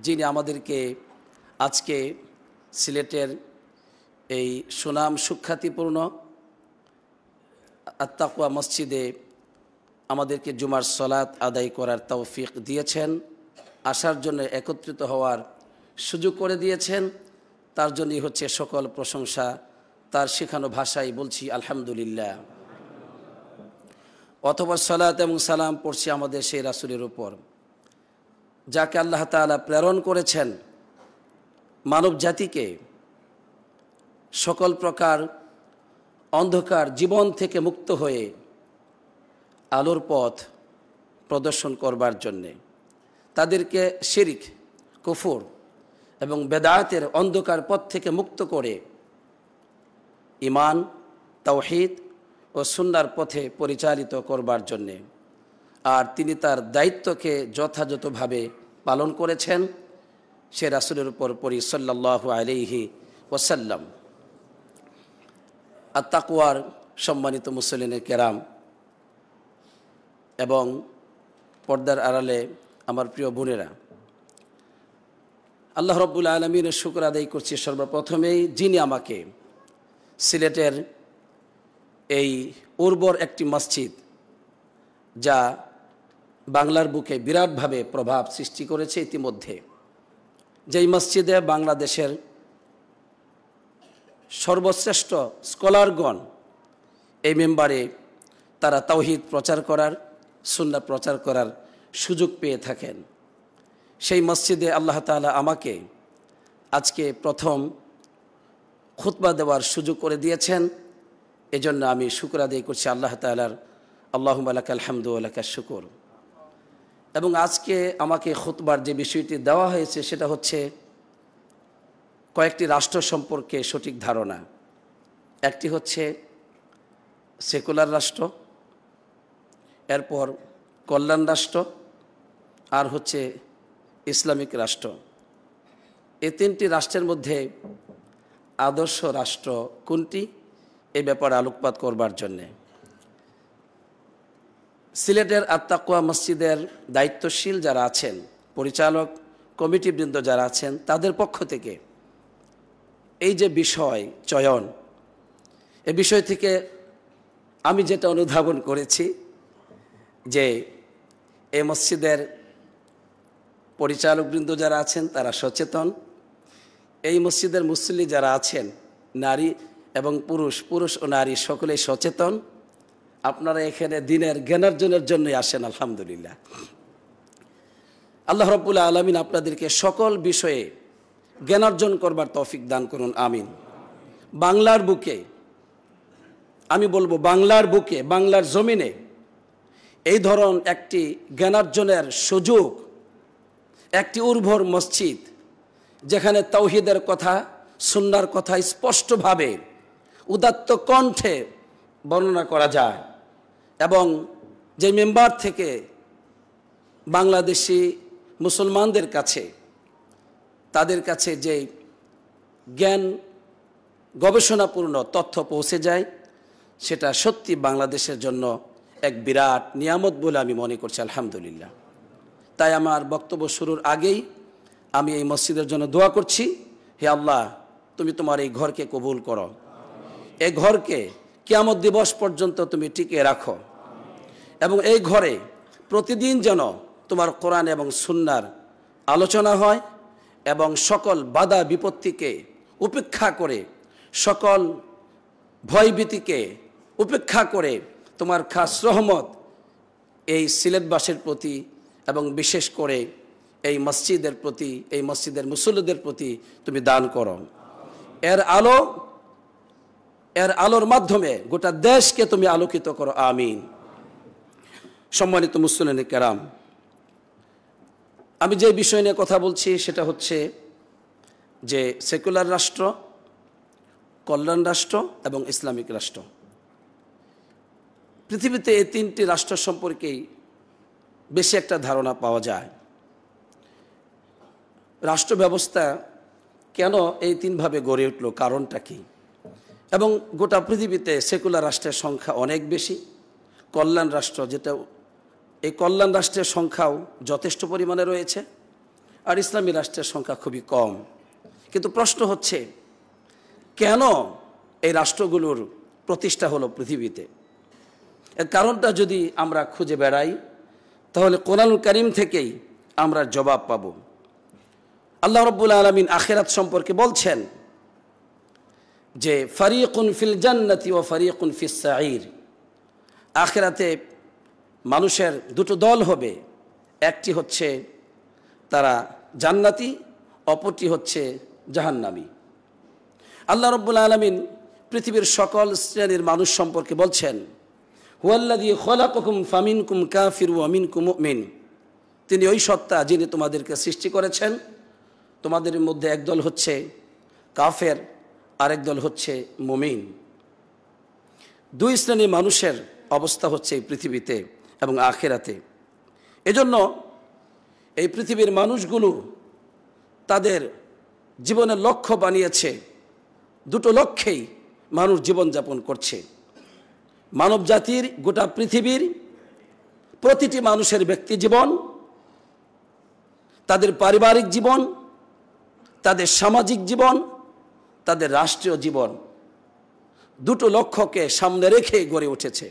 যিনি আমাদেরকে আজকে সিলেটের এই সুনাম সুখ্যাতিপূর্ণ আত-তাকওয়া মসজিদে আমাদেরকে জুমার সালাত আদায় করার তৌফিক দিয়েছেন, আসার জন্য একত্রিত হওয়ার সুযোগ করে দিয়েছেন। তার জন্যই হচ্ছে সকল প্রশংসা। তার শেখানো ভাষায় বলছি আলহামদুলিল্লাহ। অথবা সালাত এবং সালাম পড়ছি আমাদের সেই রাসূলের উপর, যাকে আল্লাহ তাআলা প্রেরণ করেছেন মানব জাতিকে সকল প্রকার অন্ধকার জীবন থেকে মুক্ত হয়ে আলোর পথ প্রদর্শন করবার জন্যে, তাদেরকে শিরক, কুফর এবং বেদাতের অন্ধকার পথ থেকে মুক্ত করে ঈমান, তাওহীদ ও সুন্নাহর পথে পরিচালিত করবার জন্যে। আর তিনি তার দায়িত্বকে যথাযথভাবে পালন করেছেন। সে রাসূলের উপর পড়ি সাল্লাল্লাহু আলাইহি ওয়াসাল্লাম। আত-তাকওয়ার সম্মানিত মুসলিনে কেরাম এবং পর্দার আড়ালে আমার প্রিয় বোনেরা, আল্লাহ রাব্বুল আলামিনের শুকর আদায় করছি সর্বপ্রথমেই, যিনি আমাকে সিলেটের এই উর্বর একটি মসজিদ, যা বাংলার বুকে বিরাটভাবে প্রভাব সৃষ্টি করেছে ইতিমধ্যে, যেই মসজিদে বাংলাদেশের সর্বশ্রেষ্ঠ স্কলারগণ এই মেম্বারে তারা তাওহীদ প্রচার করার, সুন্নাহ প্রচার করার সুযোগ পেয়ে থাকেন। সেই মসজিদে আল্লাহ তাআলা আমাকে আজকে প্রথম খুতবা দেওয়ার সুযোগ করে দিয়েছেন। এজন্য আমি শুকর আদায় করছি আল্লাহ তাআলার। আল্লাহুম্মা লাকাল হামদু ওয়া লাকাশ শুকর। এবং আজকে আমাকে খুতবার যে বিষয়টি দেওয়া হয়েছে সেটা হচ্ছে কয়েকটি রাষ্ট্র সম্পর্কে সঠিক ধারণা। একটি হচ্ছে সেকুলার রাষ্ট্র, এরপর কল্যাণ রাষ্ট্র, আর হচ্ছে ইসলামিক রাষ্ট্র। এই তিনটি রাষ্ট্রের মধ্যে আদর্শ রাষ্ট্র কোনটি, এই ব্যাপারে আলোকপাত করবার জন্যে সিলেটের আত-তাকওয়া মসজিদের দায়িত্বশীল যারা আছেন, পরিচালক কমিটিবৃন্দ যারা আছেন, তাদের পক্ষ থেকে এই যে বিষয় চয়ন, এই বিষয় থেকে আমি যেটা অনুধাবন করেছি যে এই মসজিদের পরিচালকবৃন্দ যারা আছেন তারা সচেতন, এই মসজিদের মুসল্লি যারা আছেন নারী এবং পুরুষ ও নারী সকলেই সচেতন। আপনারা এখানে দিনের জ্ঞানার্জনের জন্যই আসেন, আলহামদুলিল্লাহ। আল্লাহ রাব্বুল আলামিন আপনাদেরকে সকল বিষয়ে জ্ঞানার্জন করবার তৌফিক দান করুন, আমিন। বাংলার বুকে, আমি বলবো বাংলার বুকে, বাংলার জমিনে এই ধরন একটি জ্ঞানার্জনের সুযোগ, একটি উর্বর মসজিদ যেখানে তাওহীদের কথা, সুন্নাহর কথা স্পষ্টভাবে উদাত্ত কণ্ঠে বর্ণনা করা যায়, এবং যে মেম্বার থেকে বাংলাদেশি মুসলমানদের কাছে, তাদের কাছে যে জ্ঞান গবেষণাপূর্ণ তথ্য পৌঁছে যায়, সেটা সত্যি বাংলাদেশের জন্য এক বিরাট নিয়ামত বলে আমি মনে করছি, আলহামদুলিল্লাহ। তাই আমার বক্তব্য শুরুর আগেই আমি এই মসজিদের জন্য দোয়া করছি, হে আল্লাহ, তুমি তোমার এই ঘরকে কবুল করো, এই ঘরকে কিয়ামত দিবস পর্যন্ত তুমি টিকিয়ে রাখো, এবং এই ঘরে প্রতিদিন যেন তোমার কোরআন এবং সুন্নাহর আলোচনা হয়, এবং সকল বাধা বিপত্তিকে উপেক্ষা করে, সকল ভয়ভীতিকে উপেক্ষা করে তোমার খাস রহমত এই সিলেটবাসীর প্রতি এবং বিশেষ করে এই মসজিদের প্রতি, এই মসজিদের মুসল্লিদের প্রতি তুমি দান করো। এর আলোর মাধ্যমে গোটা দেশকে তুমি আলোকিত করো, আমিন। সম্মানিত মুসলিম কেরাম, আমি যে বিষয় নিয়ে কথা বলছি সেটা হচ্ছে যে সেকুলার রাষ্ট্র, কল্যাণ রাষ্ট্র এবং ইসলামিক রাষ্ট্র। পৃথিবীতে এই তিনটি রাষ্ট্র সম্পর্কেই বেশি একটা ধারণা পাওয়া যায়। রাষ্ট্র ব্যবস্থা কেন এই তিনভাবে গড়ে উঠল, কারণটা কি? এবং গোটা পৃথিবীতে সেকুলার রাষ্ট্রের সংখ্যা অনেক বেশি, কল্যাণ রাষ্ট্র, যেটা এই কল্যাণ রাষ্ট্রের সংখ্যাও যথেষ্ট পরিমাণে রয়েছে, আর ইসলামী রাষ্ট্রের সংখ্যা খুবই কম। কিন্তু প্রশ্ন হচ্ছে, কেন এই রাষ্ট্রগুলোর প্রতিষ্ঠা হলো পৃথিবীতে? এর কারণটা যদি আমরা খুঁজে বেড়াই, তাহলে কোরআনুল কারীম থেকেই আমরা জবাব পাব। আল্লাহ রাব্বুল আলামিন আখিরাত সম্পর্কে বলছেন যে ফারিকুন ফিল জান্নাতি ওয়া ফারিকুন ফিস সাঈর। আখিরাতে মানুষের দুটো দল হবে, একটি হচ্ছে তারা জান্নাতি, অপরটি হচ্ছে জাহান্নামী। আল্লাহ রাব্বুল আলামিন পৃথিবীর সকল শ্রেণীর মানুষ সম্পর্কে বলছেন, হুয়াল্লাযী খালাকাকুম ফামিনকুম কাফির ওয়া মিনকুম মুমিন। তিনি ওই সত্তা যিনি তোমাদেরকে সৃষ্টি করেছেন, তোমাদের মধ্যে একদল হচ্ছে কাফের, আরেক দল হচ্ছে মুমিন। দুই শ্রেণীর মানুষের অবস্থা হচ্ছে এই পৃথিবীতে এবং আখিরাতে। এজন্য এই পৃথিবীর মানুষগুলো তাদের জীবনের লক্ষ্য বানিয়েছে, দুটো লক্ষ্যেই মানুষ জীবনযাপন করছে। মানব জাতির, গোটা পৃথিবীর প্রতিটি মানুষের ব্যক্তি জীবন, তাদের পারিবারিক জীবন, তাদের সামাজিক জীবন, তাদের রাষ্ট্রীয় জীবন, দুটো লক্ষ্যকে সামনে রেখে গড়ে উঠেছে।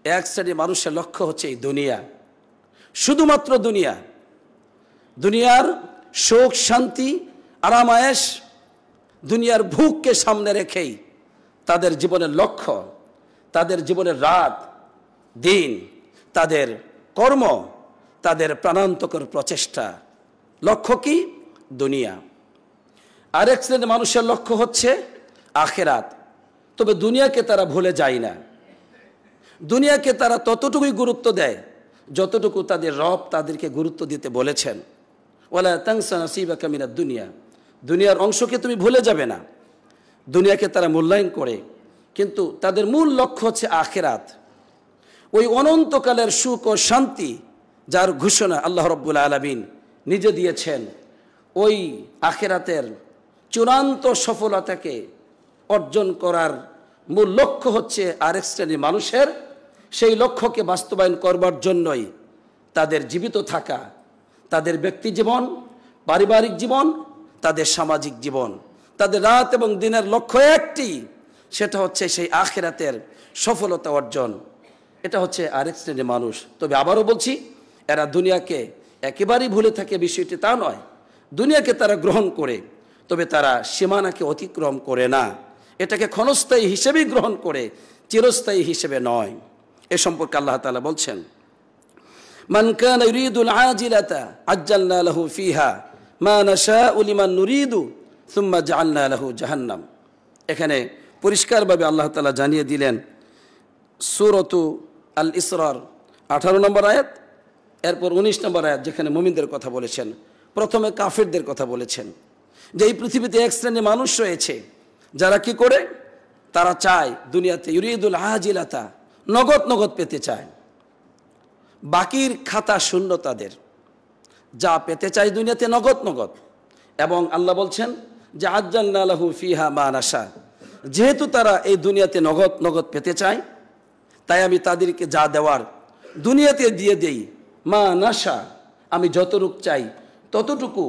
এক শ্রেণীর মানুষের লক্ষ্য হচ্ছে এই দুনিয়া, শুধুমাত্র দুনিয়া, দুনিয়ার সুখ শান্তি আরাম আয়েশ, দুনিয়ার ভোগকে সামনে রেখেই তাদের জীবনের লক্ষ্য, তাদের জীবনের রাত দিন, তাদের কর্ম, তাদের প্রাণান্তকর প্রচেষ্টা। লক্ষ্য কি? দুনিয়া। আরেক শ্রেণীর মানুষের লক্ষ্য হচ্ছে আখিরাত। তবে দুনিয়াকে তারা ভুলে যায় না, দুনিয়াকে তারা ততটুকুই গুরুত্ব দেয় যতটুকু তাদের রব তাদেরকে গুরুত্ব দিতে বলেছেন। ওয়ালা তানসা নাসিবাকা মিনাদ দুনিয়া, দুনিয়ার অংশকে তুমি ভুলে যাবে না। দুনিয়াকে তারা মূল্যায়ন করে, কিন্তু তাদের মূল লক্ষ্য হচ্ছে আখিরাত, ওই অনন্তকালের সুখ ও শান্তি যার ঘোষণা আল্লাহ রাব্বুল আলামিন নিজে দিয়েছেন। ওই আখিরাতের চূড়ান্ত সফলতাকে অর্জন করার মূল লক্ষ্য হচ্ছে আরেক শ্রেণীর মানুষের, সেই লক্ষ্যকে বাস্তবায়ন করবার জন্যই তাদের জীবিত থাকা, তাদের ব্যক্তি জীবন, পারিবারিক জীবন, তাদের সামাজিক জীবন, তাদের রাত এবং দিনের লক্ষ্য একটি, সেটা হচ্ছে সেই আখিরাতের সফলতা অর্জন। এটা হচ্ছে আরেক শ্রেণীর মানুষ। তবে আবারও বলছি, এরা দুনিয়াকে একেবারেই ভুলে থাকে বিষয়টি তা নয়, দুনিয়াকে তারা গ্রহণ করে, তবে তারা সীমানাকে অতিক্রম করে না, এটাকে ক্ষণস্থায়ী হিসেবেই গ্রহণ করে, চিরস্থায়ী হিসেবে নয়। এ সম্পর্কে আল্লাহ তাআলা বলছেন, মান কানা ইউরিদুল আজিলাতা আজ্জালনা লাহু ফিহা মা নাশাউ লিমান নুরিদু সুম্মা জাআলনা লাহু জাহান্নাম। এখানে পরিষ্কারভাবে আল্লাহ তাআলা জানিয়ে দিলেন, সূরাতু আল ইসরার 18 নম্বর আয়াত, এরপর 19 নম্বর আয়াত, যেখানে মুমিনদের কথা বলেছেন, প্রথমে কাফেরদের কথা বলেছেন যে এই পৃথিবীতে এক শ্রেণীর মানুষ রয়েছে যারা কি করে, তারা চায় দুনিয়াতে ইউরিদুল আজিলাতা, নগদ নগদ পেতে চায়, বাকির খাতা শূন্য, তাদের যা পেতে চায় দুনিয়াতে নগদ নগদ। এবং আল্লাহ বলছেন যে আজ্জালনা লাহু ফিহা মা নাশা, যেহেতু তারা এই দুনিয়াতে নগদ নগদ পেতে চায়, তাই আমি তাদেরকে যা দেওয়ার দুনিয়াতে দিয়ে দেই, মা নাশা, আমি যতটুকু চাই ততটুকু,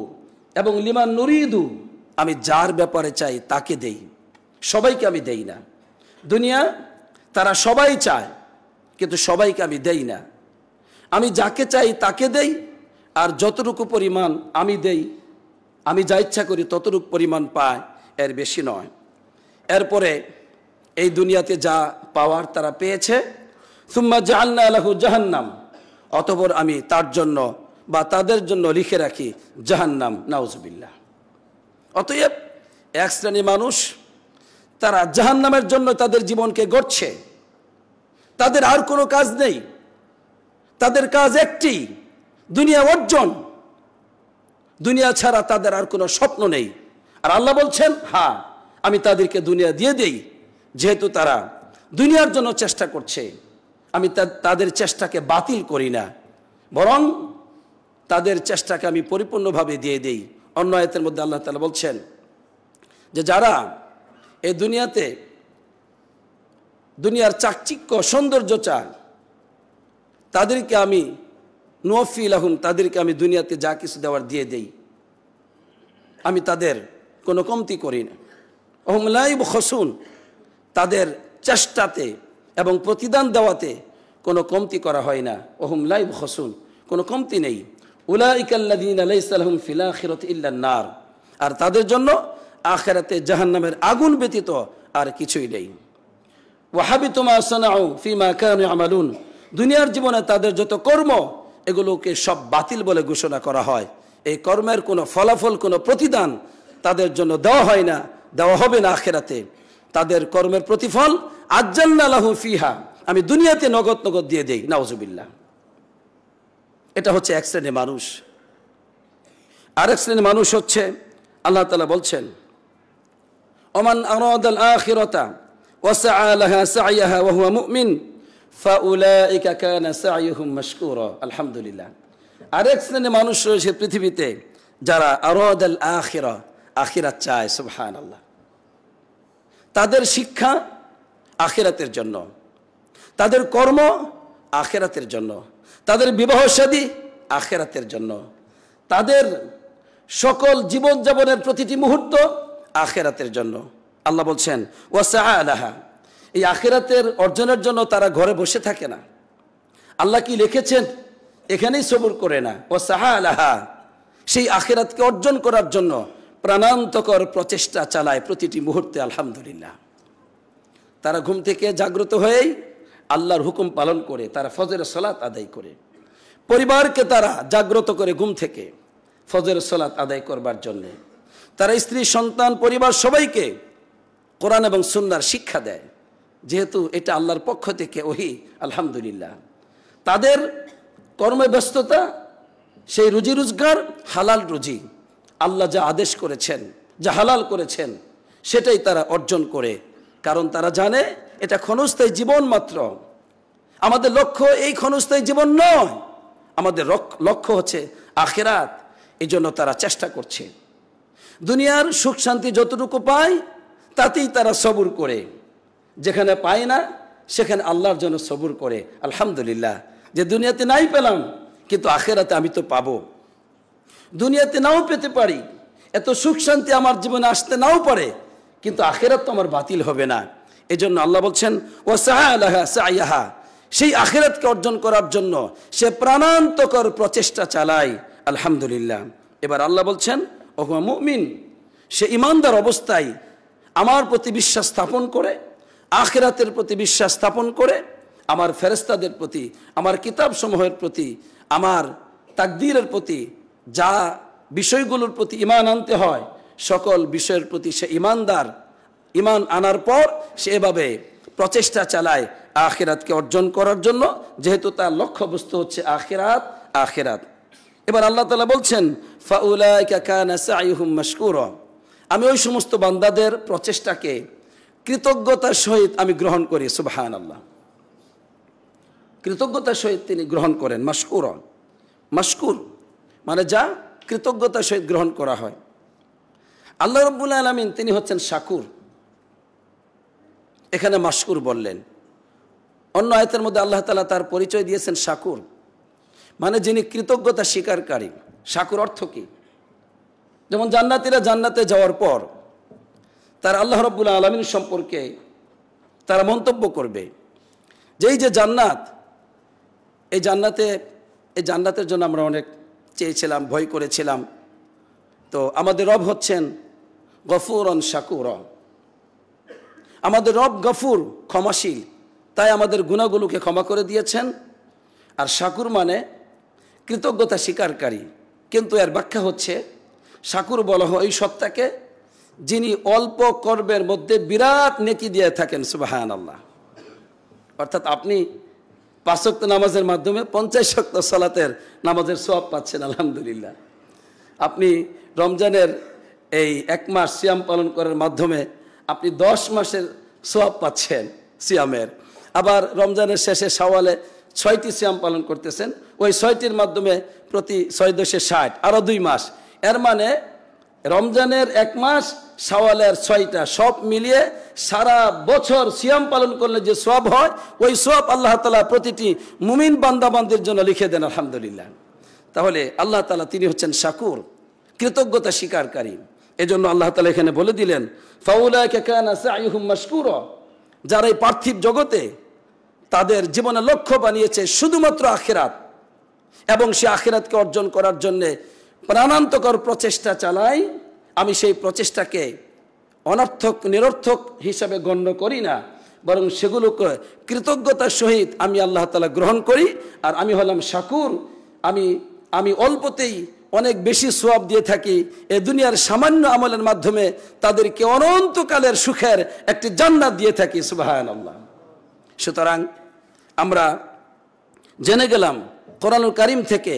এবং লিমান নুরিদু, আমি যার ব্যাপারে চাই তাকে দেই, সবাইকে আমি দেই না। দুনিয়া তারা সবাই চায়, কিন্তু সবাইকে আমি দেই না। আমি যাকে চাই তাকে দেই, আর যতটুকু পরিমাণ আমি দেই, আমি যা ইচ্ছা করি ততটুকু পরিমাণ পায়, এর বেশি নয়। এরপরে এই দুনিয়াতে যা পাওয়ার তারা পেয়েছে, সুম্মা জাআলনা লাহু জাহান্নাম, অতঃপর আমি তার জন্য বা তাদের জন্য লিখে রাখি জাহান্নাম, নাউজুবিল্লাহ। অতএব এক শ্রেণীর মানুষ তারা জাহান্নামের জন্য তাদের জীবনকে গড়ছে, তাদের আর কোনো কাজ নেই, তাদের কাজ একটি, দুনিয়া অর্জন, দুনিয়া ছাড়া তাদের আর কোনো স্বপ্ন নেই। আর আল্লাহ বলছেন, হ্যাঁ আমি তাদেরকে দুনিয়া দিয়ে দেই, যেহেতু তারা দুনিয়ার জন্য চেষ্টা করছে, আমি তাদের চেষ্টাকে বাতিল করি না, বরং তাদের চেষ্টাকে আমি পরিপূর্ণভাবে দিয়ে দেই। অন্য আয়াতের মধ্যে আল্লাহ তাআলা বলছেন যে যারা এই দুনিয়াতে দুনিয়ার চাকচিক্য সৌন্দর্য চায়, তাদেরকে আমি নুওয়াফি লাহুম, তাদেরকে আমি দুনিয়াতে যা কিছু দেওয়ার দিয়ে দেই, আমি তাদের কোনো কমতি করি না। ওহুম লা ইউবখাসুন, তাদের চেষ্টাতে এবং প্রতিদান দেওয়াতে কোনো কমতি করা হয় না। ওহুম লা ইউবখাসুন, কোনো কমতি নেই। উলাইকাল্লাযীনা লাইসা লাহুম ফিল আখিরাতি ইল্লান নার, আর তাদের জন্য আখিরাতে জাহান্নামের আগুন ব্যতীত আর কিছুই নেই। ওয়া হাবিতা মা সানাউ ফিমা কানু ইয়ামালুন, দুনিয়ার জীবনে তাদের যত কর্ম এগুলোকে সব বাতিল বলে ঘোষণা করা হয়। এই কর্মের কোনো ফলাফল, কোনো প্রতিদান তাদের জন্য দেওয়া হয় না, দেওয়া হবে না আখিরাতে। তাদের কর্মের প্রতিফল আজ্জালনা লাহু ফিহা, আমি দুনিয়াতে নগদ নগদ দিয়ে দেই। নাউজুবিল্লাহ। এটা হচ্ছে এক শ্রেণীর মানুষ। আরেক শ্রেণীর মানুষ হচ্ছে, আল্লাহ তাআলা বলছেন, ওমান আরাদাল আখিরাতা ওয়া সাআ লাহা সা'য়াহা ওয়া হুয়া মুমিন ফাউলাইকা কানা সা'য়ুহুম মাশকুরা। আলহামদুলিল্লাহ। আরেক শ্রেণীর মানুষ রয়েছে পৃথিবীতে যারা আরাদাল আখিরা, আখিরাত চায়। সুবহানাল্লাহ। তাদের শিক্ষা আখিরাতের জন্য, তাদের কর্ম আখিরাতের জন্য, তাদের বিবাহ শাদী আখিরাতের জন্য, তাদের সকল জীবনযাপনের প্রতিটি মুহূর্ত আখিরাতের জন্য। আল্লাহ বলছেন ওয়া সাআ লাহা, এই আখিরাতের অর্জনের জন্য তারা ঘরে বসে থাকে না। আল্লাহ কি লিখেছেন এখানেই সবুর করে না। ওয়া সাআ লাহা, সেই আখিরাতকে অর্জন করার জন্য প্রাণান্তকর প্রচেষ্টা চালায় প্রতিটি মুহূর্তে। আলহামদুলিল্লাহ। তারা ঘুম থেকে জাগ্রত হয়েই আল্লাহর হুকুম পালন করে তারা ফজরের সালাত আদায় করে, পরিবারকে তারা জাগ্রত করে ঘুম থেকে ফজরের সালাত আদায় করবার জন্য। তারা স্ত্রী, সন্তান, পরিবার সবাইকে কোরআন এবং সুন্নাহর শিক্ষা দেয়, যেহেতু এটা আল্লাহর পক্ষ থেকে ওহী। আলহামদুলিল্লাহ। তাদের কর্মব্যস্ততা, সেই রুজি রোজগার হালাল রুজি, আল্লাহ যা আদেশ করেছেন, যা হালাল করেছেন সেটাই তারা অর্জন করে, কারণ তারা জানে এটা ক্ষণস্থায়ী জীবন মাত্র। আমাদের লক্ষ্য এই ক্ষণস্থায়ী জীবন নয়, আমাদের লক্ষ্য হচ্ছে আখিরাত। এই জন্য তারা চেষ্টা করছে। দুনিয়ার সুখ শান্তি যতটুকু পায় তাতেই তারা সবুর করে, যেখানে পায় না সেখানে আল্লাহর জন্য সবুর করে। আলহামদুলিল্লাহ, যে দুনিয়াতে নাই পেলাম কিন্তু আখিরাতে আমি তো পাবো। দুনিয়াতে নাও পেতে পারি, এত সুখ শান্তি আমার জীবনে আসতে নাও পারে, কিন্তু আখিরাত তো আমার বাতিল হবে না। এজন্য আল্লাহ বলছেন ওয়া সাআ লাহা সা'য়াহা, সেই আখিরাতকে অর্জন করার জন্য সে প্রাণান্তকর প্রচেষ্টা চালায়। আলহামদুলিল্লাহ। এবার আল্লাহ বলছেন ওয়া হুয়া মুমিন, সে ঈমানদার অবস্থায় আমার প্রতি বিশ্বাস স্থাপন করে, আখিরাতের প্রতি বিশ্বাস স্থাপন করে, আমার ফেরেশতাদের প্রতি, আমার কিতাবসমূহের প্রতি, আমার তাকদীরের প্রতি, যা বিষয়গুলোর প্রতি ঈমান আনতে হয় সকল বিষয়ের প্রতি সে ঈমানদার। ঈমান আনার পর সে এভাবে প্রচেষ্টা চালায় আখিরাতকে অর্জন করার জন্য, যেহেতু তার লক্ষ্যবস্তু হচ্ছে আখিরাত। আখিরাত। এবার আল্লাহ তাআলা বলছেন ফাউলাইকা কানা সা'য়ুহুম মাশকুরা, আমি ওই সমস্ত বান্দাদের প্রচেষ্টাকে কৃতজ্ঞতার সহিত আমি গ্রহণ করি। সুবহানাল্লাহ। কৃতজ্ঞতার সহিত তিনি গ্রহণ করেন। মাশকুরা, মাশকুর মানে যা কৃতজ্ঞতার সহিত গ্রহণ করা হয়। আল্লাহ রাব্বুল আলামিন তিনি হচ্ছেন শাকুর, এখানে মাশকুর বললেন। অন্য আয়াতের মধ্যে আল্লাহ তাআলা তার পরিচয় দিয়েছেন শাকুর, মানে যিনি কৃতজ্ঞতা স্বীকারকারী। শাকুর অর্থ কি? যেমন জান্নাতীরা জান্নাতে যাওয়ার পর তার আল্লাহ রাব্বুল আলামিন সম্পর্কে তারা মন্তব্য করবে যে এই যে জান্নাত, এই জান্নাতের জন্য আমরা অনেক চেয়েছিলাম, ভয় করেছিলাম, তো আমাদের রব হচ্ছেন গফুরন শাকুরা, আমাদের রব গফুর, ক্ষমাশীল, তাই আমাদের গুনাহগুলোকে ক্ষমা করে দিয়েছেন। আর শাকুর মানে কৃতজ্ঞতা স্বীকারকারী। কিন্তু এর ব্যাখ্যা হচ্ছে শাকুর বলা হয় ওই সত্তাকে যিনি অল্প কর্মের মধ্যে বিরাট নেকি দিয়ে থাকেন। সুবহানাল্লাহ। অর্থাৎ আপনি 5 ওয়াক্ত নামাজের মাধ্যমে 50 ওয়াক্ত সালাতের নামাজের সওয়াব পাচ্ছেন। আলহামদুলিল্লাহ। আপনি রমজানের এই 1 মাস সিয়াম পালন করার মাধ্যমে আপনি 10 মাসের সওয়াব পাচ্ছেন সিয়ামের। আবার রমজানের শেষে শাওয়ালে 6টি সিয়াম পালন করতেছেন, ওই 6টির মাধ্যমে প্রতি 6 × 10 = 60, আরও 2 মাস। এর মানে রমজানের 1 মাস, শাওয়ালের 6টা, সব মিলিয়ে সারা বছর সিয়াম পালন করলে যে সওয়াব হয়, ওই সওয়াব আল্লাহ তাআলা প্রতিটি মুমিন বান্দাবান্দির জন্য লিখে দেন। আলহামদুলিল্লাহ। তাহলে আল্লাহ তাআলা তিনি হচ্ছেন শাকুর, কৃতজ্ঞতা স্বীকারকারী। এজন্য আল্লাহ তাআলা এখানে বলে দিলেন, ফাউলাইকা কানা সাইয়ুহুম মাশকুরা, যারা এই পার্থিব জগতে তাদের জীবনের লক্ষ্য বানিয়েছে শুধুমাত্র আখিরাত, এবং সে আখিরাতকে অর্জন করার জন্য প্রাণান্তকর প্রচেষ্টা চালায়, আমি সেই প্রচেষ্টাকে অনর্থক নিরর্থক হিসাবে গণ্য করি না, বরং সেগুলোকে কৃতজ্ঞতার সহিত আমি আল্লাহ তাআলা গ্রহণ করি। আর আমি হলাম শাকুর, আমি অল্পতেই অনেক বেশি সওয়াব দিয়ে থাকি। এই দুনিয়ার সামান্য আমলের মাধ্যমে তাদেরকে অনন্তকালের সুখের একটি জান্নাত দিয়ে থাকি। সুবহানাল্লাহ। সুতরাং আমরা জেনে গেলাম কোরআনুল কারীম থেকে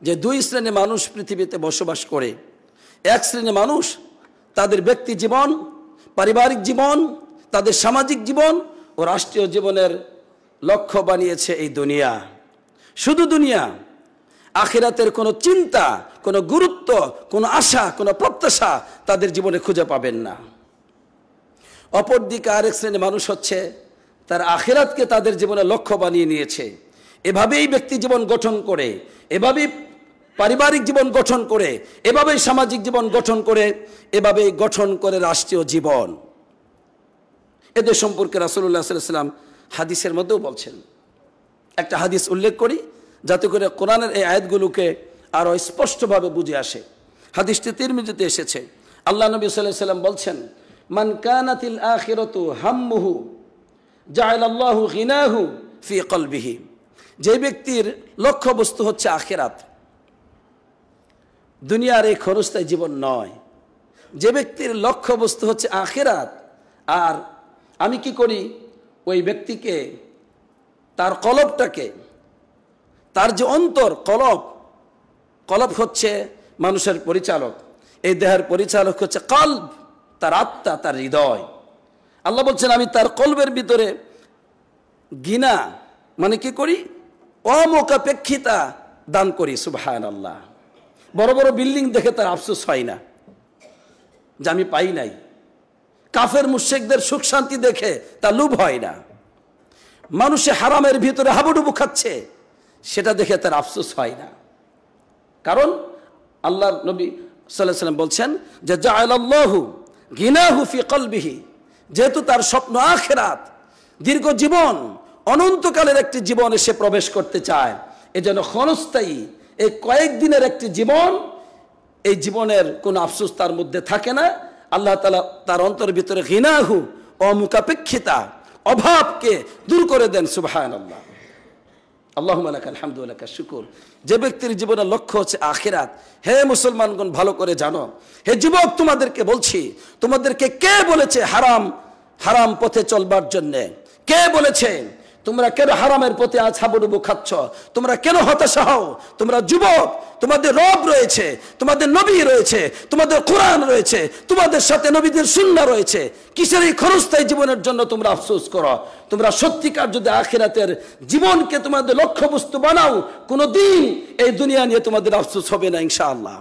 যে 2 শ্রেণীর মানুষ পৃথিবীতে বসবাস করে। এক শ্রেণীর মানুষ তাদের ব্যক্তি জীবন, পারিবারিক জীবন, তাদের সামাজিক জীবন ও রাষ্ট্রীয় জীবনের লক্ষ্য বানিয়েছে এই দুনিয়া, শুধু দুনিয়া। আখিরাতের কোনো চিন্তা, কোনো গুরুত্ব, কোনো আশা, কোনো প্রত্যাশা তাদের জীবনে খুঁজে পাবেন না। অপরদিকে আরেক শ্রেণীর মানুষ হচ্ছে তার আখিরাতকে তাদের জীবনে লক্ষ্য বানিয়ে নিয়েছে। এভাবেই ব্যক্তি জীবন গঠন করে, এভাবেই পারিবারিক জীবন গঠন করে, এভাবেই সামাজিক জীবন গঠন করে, এভাবেই গঠন করে রাষ্ট্রীয় জীবন। এদের সম্পর্কে রাসূলুল্লাহ সাল্লাল্লাহু আলাইহি ওয়াসাল্লাম হাদিসের মধ্যেও বলছেন। একটা হাদিস উল্লেখ করি যাতে করে কোরআনের এই আয়াতগুলোকে আরো স্পষ্টভাবে বুঝে আসে। হাদিসটি তিরমিজিতে এসেছে। আল্লাহ নবী সাল্লাল্লাহু আলাইহি ওয়াসাল্লাম বলছেন, মান কানাতিল আখিরাতু হাম্মুহু জাআলাল্লাহু গিনাহু ফি কলবিহি। যে ব্যক্তির লক্ষ্যবস্তু হচ্ছে আখিরাত, দুনিয়ার এই ক্ষণস্থায়ী জীবন নয়, যে ব্যক্তির লক্ষ্যবস্তু হচ্ছে আখিরাত, আর আমি কি করি, ওই ব্যক্তিকে তার কলবটাকে, তার যে অন্তর, কলব হচ্ছে মানুষের পরিচালক, এই দেহের পরিচালক হচ্ছে কলব, তার আত্মা, তার হৃদয়। আল্লাহ বলছেন আমি তার কলবের ভিতরে গিনা মানে কি করি, অমোকাপেক্ষিতা দান করি। সুবহানাল্লাহ। বড় বড় বিল্ডিং দেখে তার আফসোস হয় না যে আমি পাই নাই, কাফের মুশরিকদের সুখ শান্তি দেখে তার লোভ হয় না, মানুষে হারামের ভিতরে হাবুডুবু খাচ্ছে সেটা দেখে তার আফসোস হয় না। কারণ আল্লাহ নবী সাল্লাল্লাহু আলাইহি ওয়াসাল্লাম বলছেন যে জাআলাল্লাহু গিনাহু ফি কলবিহি, যেহেতু তার স্বপ্ন আখিরাত, দীর্ঘ জীবন, অনন্তকালের একটি জীবনে সে প্রবেশ করতে চায়, এজন্য ক্ষণস্থায়ী এই কয়েকদিনের একটি জীবন, এই জীবনের কোনো আফসোস তার মধ্যে থাকে না। আল্লাহ তাআলা তার অন্তরের ভিতরে গিনাহু, অমুখাপেক্ষিতা, অভাবকে দূর করে দেন। সুবহানাল্লাহ। আল্লাহুম্মা লাকাল হামদু ওয়া লাকাশ শুকর। যে ব্যক্তির জীবনের লক্ষ্য হচ্ছে আখিরাত, হে মুসলমানগণ ভালো করে জানো, হে যুবক তোমাদেরকে বলছি, তোমাদেরকে কে বলেছে হারাম পথে চলবার জন্য? কে বলেছে তোমরা কেন হারামের পথে আজ হাবুডুবু খাচ্ছ? তোমরা কেন হতাশা হও? তোমরা যুবক, তোমাদের রব রয়েছে, তোমাদের নবী রয়েছে, তোমাদের কোরআন রয়েছে, তোমাদের সাথে নবীদের সুন্নাহ রয়েছে। কিসের এই ক্ষণস্থায়ী জীবনের জন্য তোমরা আফসোস করো? তোমরা সত্যিকার যদি আখিরাতের জীবনকে তোমাদের লক্ষ্যবস্তু বানাও, কোনোদিন এই দুনিয়া নিয়ে তোমাদের আফসোস হবে না ইনশাআল্লাহ।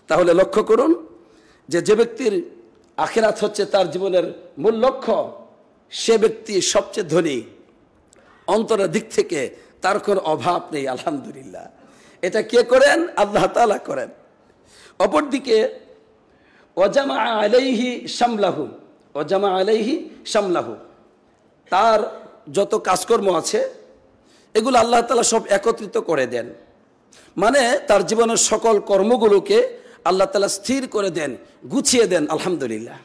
তাহলে লক্ষ্য করুন যে ব্যক্তির আখিরাত হচ্ছে তার জীবনের মূল লক্ষ্য, সে ব্যক্তি সবচেয়ে ধনী, অন্তরের দিক থেকে তার কোনো অভাব নেই। আলহামদুলিল্লাহ। এটা কে করেন? আল্লাহ তাআলা করেন। অপরদিকে ওয়াজামা আলাইহি শামলাহু, তার যত কাজকর্ম আছে এগুলো আল্লাহ তাআলা সব একত্রিত করে দেন, মানে তার জীবনের সকল কর্মগুলোকে আল্লাহ তাআলা স্থির করে দেন, গুছিয়ে দেন। আলহামদুলিল্লাহ।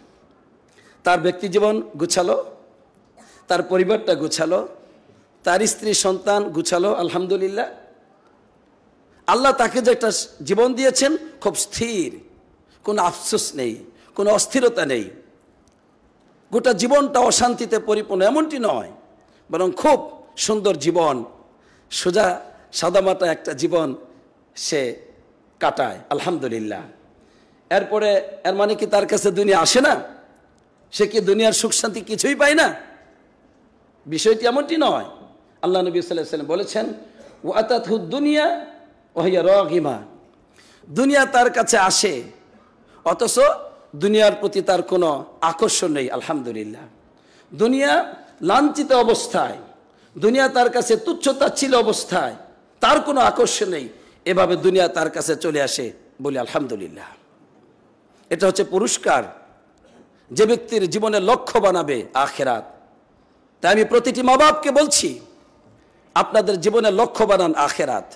তার ব্যক্তি জীবন গুছালো, তার পরিবারটা গুছালো, তার স্ত্রী সন্তান গুছালো। আলহামদুলিল্লাহ। আল্লাহ তাকে যে একটা জীবন দিয়েছেন খুব স্থির, কোনো আফসোস নেই, কোনো অস্থিরতা নেই, গোটা জীবনটা অশান্তিতে পরিপূর্ণ এমনটি নয়, বরং খুব সুন্দর জীবন, সোজা সাদামাটা একটা জীবন সে কাটায়। আলহামদুলিল্লাহ। এরপরে এর মানে কি তার কাছে দুনিয়া আসে না? সে কি দুনিয়ার সুখ শান্তি কিছুই পায় না? বিষয়টি এমনটি নয়। আল্লাহ নবী সাল্লাল্লাহু আলাইহি ওয়াসাল্লাম বলেছেন ওয়াতাতহু দুনিয়া ওয়া হিয়া রাগিমা, দুনিয়া তার কাছে আসে, অথচ দুনিয়ার প্রতি তার কোনো আকর্ষণ নেই। আলহামদুলিল্লাহ, দুনিয়া লাঞ্ছিত অবস্থায়, দুনিয়া তার কাছে তুচ্ছতাচ্ছিল্য অবস্থায়, তার কোনো আকর্ষণ নেই, এভাবে দুনিয়া তার কাছে চলে আসে, বলি আলহামদুলিল্লাহ। এটা হচ্ছে পুরস্কার যে ব্যক্তির জীবনের লক্ষ্য বানাবে আখিরাত। তাই আমি প্রতিটি মা বাপকে বলছি, আপনাদের জীবনের লক্ষ্য বানান আখিরাত।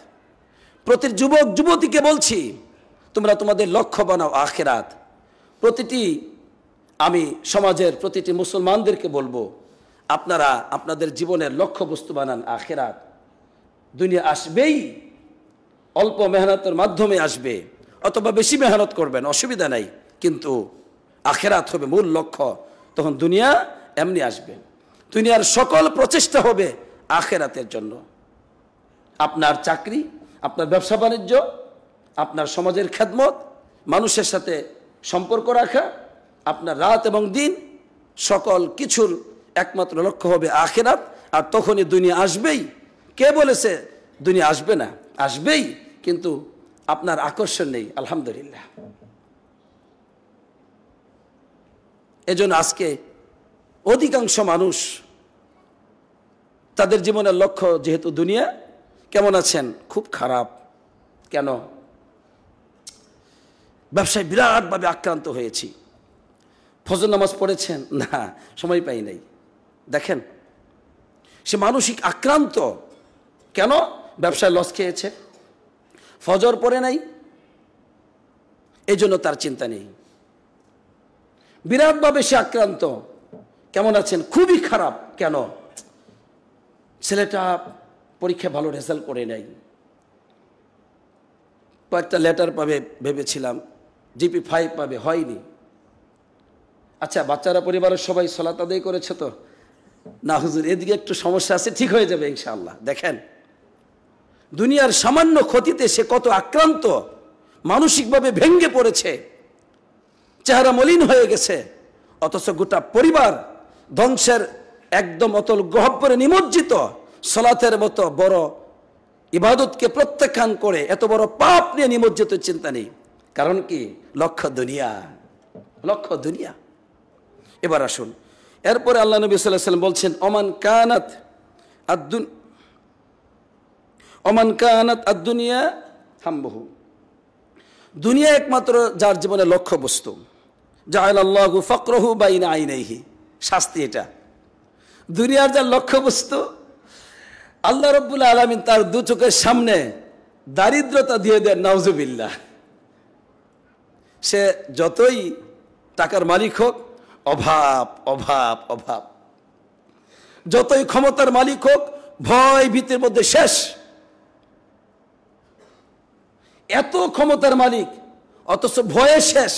প্রতি যুবক যুবতীকে বলছি, তোমরা তোমাদের লক্ষ্য বানাও আখিরাত। প্রতিটি আমি সমাজের প্রতিটি মুসলমানদেরকে বলবো, আপনারা আপনাদের জীবনের লক্ষ্য বস্তু বানান আখিরাত। দুনিয়া আসবেই, অল্প মেহনতের মাধ্যমে আসবে, অথবা বেশি মেহনত করবেন, অসুবিধা নাই, কিন্তু আখিরাত হবে মূল লক্ষ্য। তখন দুনিয়া এমনি আসবে। দুনিয়ার সকল প্রচেষ্টা হবে আখিরাতের জন্য। আপনার চাকরি, আপনার ব্যবসা বাণিজ্য, আপনার সমাজের খেদমত, মানুষের সাথে সম্পর্ক রাখা, আপনার রাত এবং দিন, সকল কিছুর একমাত্র লক্ষ্য হবে আখিরাত। আর তখনই দুনিয়া আসবেই। কে বলেছে দুনিয়া আসবে না? আসবেই, কিন্তু আপনার আকর্ষণ নেই। আলহামদুলিল্লাহ। এজন্য আজকে অধিকাংশ মানুষ তাদের জীবনের লক্ষ্য যেহেতু দুনিয়া। কেমন আছেন? খুব খারাপ। কেন? ব্যবসায় বিরাটভাবে আক্রান্ত হয়েছি। ফজর নামাজ পড়েছেন? না, সময় পাই নাই। দেখেন, সে মানসিক আক্রান্ত। কেন? ব্যবসায় লস খেয়েছে, ফজর পড়ে নাই, এই জন্য তার চিন্তা নেই। বিরাটভাবে সে আক্রান্ত। কেমন আছেন? খুবই খারাপ। কেন? ছেলেটা পরীক্ষা ভালো রেজাল্ট করে নাই, কয়েকটা লেটার পাবে ভেবেছিলাম, জিপি 5 পাবে, হয়নি। আচ্ছা, বাচ্চারা পরিবারের সবাই সালাত আদায় করেছে তো? না হুজুর, এদিকে একটু সমস্যা আছে, ঠিক হয়ে যাবে ইনশাআল্লাহ। দেখেন, দুনিয়ার সামান্য ক্ষতিতে সে কত আক্রান্ত, মানসিকভাবে ভেঙে পড়েছে, চেহারা মলিন হয়ে গেছে, অথচ গোটা পরিবার ধ্বংসের একদম অতল গহ্বরে নিমজ্জিত। সালাতের মতো বড় ইবাদতকে প্রত্যাখ্যান করে এত বড় পাপ নিয়ে নিমজ্জিত, চিন্তা নেই। কারণ কি? লক্ষ্য দুনিয়া, লক্ষ্য দুনিয়া। এবার আসুন, এরপরে আল্লাহ নবী সাল্লাল্লাহু আলাইহি ওয়াসাল্লাম বলছেন, ওমান কানাত আদ-দুনিয়া হাম্বুহু। দুনিয়া একমাত্র যার জীবনের লক্ষ্য বস্তু, জাআলাল্লাহু ফাকরাহু বাইনা আইনাইহি। শাস্তি এটা। দুনিয়ার যার লক্ষ্য বস্তু, আল্লাহ রাব্বুল আলামিন তার দু চোখের সামনে দারিদ্রতা দিয়ে দেন। নাউজুবিল্লাহ। সে যতই টাকার মালিক হোক, অভাব অভাব অভাব। যতই ক্ষমতার মালিক হোক, ভয় ভীতির মধ্যে শেষ। এত ক্ষমতার মালিক, অথচ ভয়ে শেষ।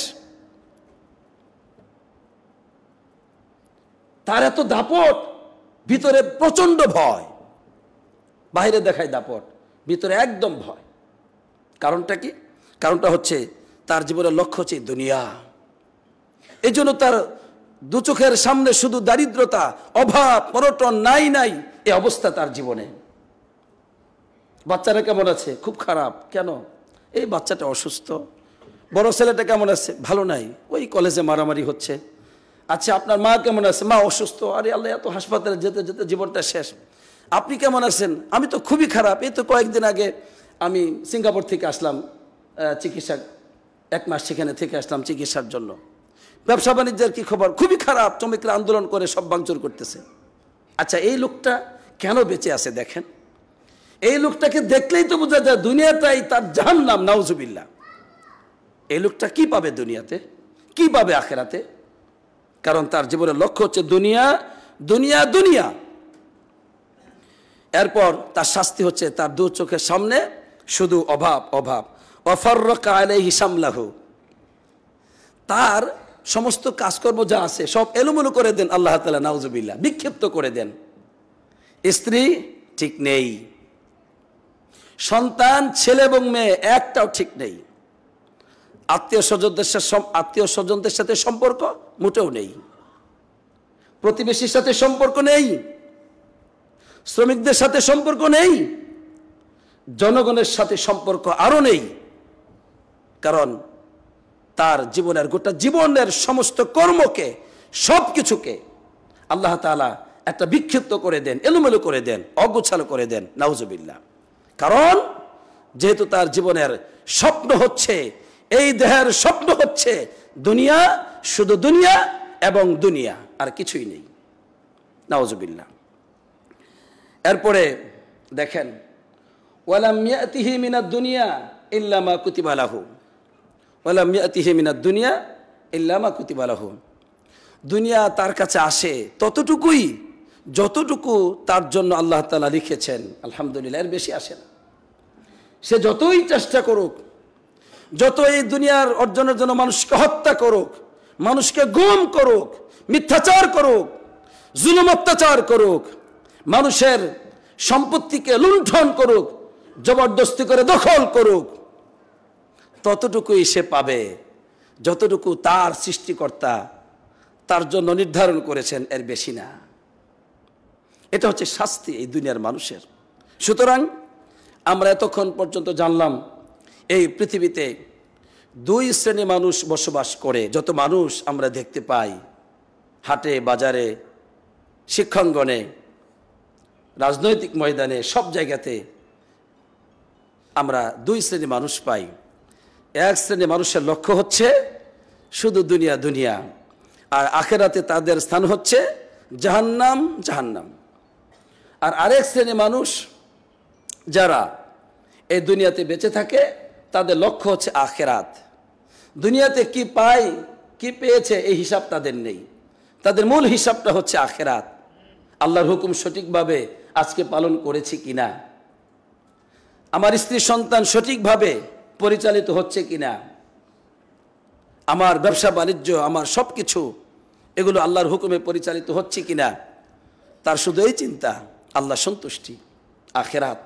তার এত দাপট, ভিতরে প্রচন্ড ভয়। বাইরে দেখায় দাপট, ভিতরে একদম ভয়। কারণটা কি? কারণটা হচ্ছে তার জীবনের লক্ষ্য হচ্ছে দুনিয়া। এই জন্য তার দু চোখের সামনে শুধু দারিদ্রতা, অভাব, পরটন, নাই নাই, এই অবস্থা তার জীবনে। বাচ্চারা কেমন আছে? খুব খারাপ। কেন? এই বাচ্চাটা অসুস্থ। বড় ছেলেটা কেমন আছে? ভালো নাই, ওই কলেজে মারামারি হচ্ছে। আচ্ছা, আপনার মা কেমন আছে? মা অসুস্থ। আরে আল্লাহ, এত হাসপাতালে যেতে যেতে জীবনটা শেষ। আপনি কেমন আছেন? আমি তো খুবই খারাপ। এই তো কয়েকদিন আগে আমি সিঙ্গাপুর থেকে আসলাম চিকিৎসা, 1 মাস সেখানে থেকে আসলাম চিকিৎসার জন্য। ব্যবসা বাণিজ্যের কি খবর? খুবই খারাপ। শ্রমিকরা আন্দোলন করে সব ভাঙচুর করতেছে। আচ্ছা, এই লোকটা কেন বেঁচে আছে? দেখেন, এই লোকটাকে দেখলেই তো বোঝা যায় দুনিয়াটাই তার জাহান্নাম। নাউজুবিল্লাহ। এই লোকটা কি পাবে দুনিয়াতে, কি পাবে আখিরাতে? কারণ তার জীবনের লক্ষ্য হচ্ছে দুনিয়া, দুনিয়া, দুনিয়া। এরপর তার শাস্তি হচ্ছে তার দু চোখের সামনে শুধু অভাব অভাব। ওয়াফাররাকা আলাইহি শামলাহু। তার সমস্ত কাজকর্ম যা আছে সব এলোমেলো করে দেন আল্লাহ তাআলা। নাউজুবিল্লাহ। বিক্ষিপ্ত করে দেন। স্ত্রী ঠিক নেই, সন্তান ছেলে এবং মেয়ে একটাও ঠিক নেই, আত্মীয় স্বজনদের সাথে সম্পর্ক মোটেও নেই, প্রতিবেশীর সাথে সম্পর্ক নেই, শ্রমিকদের সাথে সম্পর্ক নেই, জনগণের সাথে সম্পর্ক আরো নেই। কারণ তার জীবনের গোটা জীবনের সমস্ত কর্মকে, সব কিছুকে আল্লাহ তাআলা একটা বিক্ষিপ্ত করে দেন, এলোমেলো করে দেন, অগোছালো করে দেন, নাউজুবিল্লাহ। কারণ যেহেতু তার জীবনের স্বপ্ন হচ্ছে, এই দেহের স্বপ্ন হচ্ছে দুনিয়া, শুধু দুনিয়া এবং দুনিয়া, আর কিছুই নেই, নাউজুবিল্লাহ। এরপরে দেখেন, ওয়ালাম ইয়াতিহি মিনাদ দুনিয়া ইল্লা মা কুতিবা লাহু, ওয়ালাম ইয়াতিহি মিনাদ দুনিয়া ইল্লা মা কুতিবা লাহু। দুনিয়া তার কাছে আসে ততটুকুই যতটুকু তার জন্য আল্লাহ তাআলা লিখেছেন, আলহামদুলিল্লাহ, এর বেশি আসে না। সে যতই চেষ্টা করুক, যত এই দুনিয়ার অর্জনের জন্য মানুষকে হত্যা করুক, মানুষকে গুম করুক, মিথ্যাচার করুক, জুলুম অত্যাচার করুক, মানুষের সম্পত্তিকে লুণ্ঠন করুক, জবরদস্তি করে দখল করুক, ততটুকুই সে পাবে যতটুকু তার সৃষ্টিকর্তা তার জন্য নির্ধারণ করেছেন, এর বেশি না। এটা হচ্ছে শাস্তি এই দুনিয়ার মানুষের। সুতরাং আমরা এতক্ষণ পর্যন্ত জানলাম এই পৃথিবীতে দুই শ্রেণী মানুষ বসবাস করে। যত মানুষ আমরা দেখতে পাই হাটে বাজারে, শিক্ষাঙ্গনে, রাজনৈতিক ময়দানে, সব জায়গাতে আমরা দুই শ্রেণী মানুষ পাই। এক শ্রেণী মানুষের লক্ষ্য হচ্ছে শুধু দুনিয়া দুনিয়া, আর আখেরাতে তাদের স্থান হচ্ছে জাহান্নাম জাহান্নাম। আর আরেক শ্রেণী মানুষ যারা এই দুনিয়াতে বেঁচে থাকে, তাদের লক্ষ্য হচ্ছে আখেরাত। দুনিয়াতে কি পায়, কি পেয়েছে, এই হিসাব তাদের নেই। তাদের মূল হিসাবটা হচ্ছে আখেরাত। আল্লাহর হুকুম সঠিকভাবে আজকে পালন করেছি কিনা, আমার স্ত্রী সন্তান সঠিকভাবে পরিচালিত হচ্ছে কিনা, আমার ব্যবসা বাণিজ্য, আমার সব কিছু এগুলো আল্লাহর হুকুমে পরিচালিত হচ্ছে কিনা, তার শুধু এই চিন্তা, আল্লাহ সন্তুষ্টি, আখেরাত।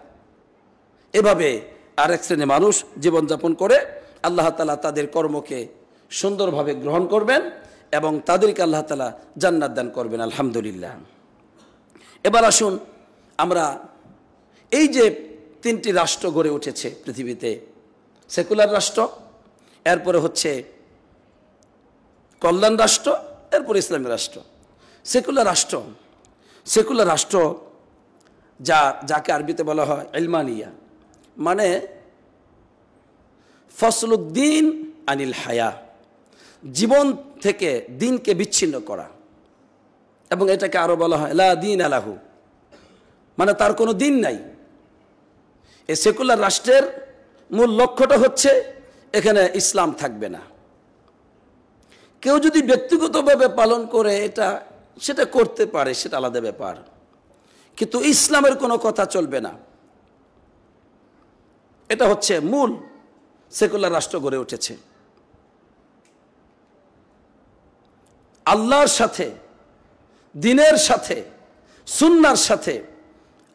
এভাবে আরেক শ্রেণী মানুষ জীবনযাপন করে। আল্লাহ তাআলা তাদের কর্মকে সুন্দরভাবে গ্রহণ করবেন এবং তাদেরকে আল্লাহ তাআলা জান্নাত দান করবেন, আলহামদুলিল্লাহ। এবার আসুন আমরা এই যে তিনটি রাষ্ট্র গড়ে উঠেছে পৃথিবীতে, সেকুলার রাষ্ট্র, এরপরে হচ্ছে কল্যাণ রাষ্ট্র, এরপরে ইসলামী রাষ্ট্র। সেকুলার রাষ্ট্র যাকে আরবিতে বলা হয় ইলমানিয়া, মানে ফসলুদ্দিন আনিল হায়া, জীবন থেকে দিনকে বিচ্ছিন্ন করা, এবং এটাকে আরো বলা হয় লা দিন আলাহু, মানে তার কোনো দিন নাই। এই সেকুলার রাষ্ট্রের মূল লক্ষ্যটা হচ্ছে এখানে ইসলাম থাকবে না। কেউ যদি ব্যক্তিগতভাবে পালন করে সেটা করতে পারে, সেটা আলাদা ব্যাপার, কিন্তু ইসলামের কোনো কথা চলবে না। এটা হচ্ছে মূল সেকুলার রাষ্ট্র গড়ে উঠেছে। আল্লাহর সাথে, দ্বীনের সাথে, সুন্নাহর সাথে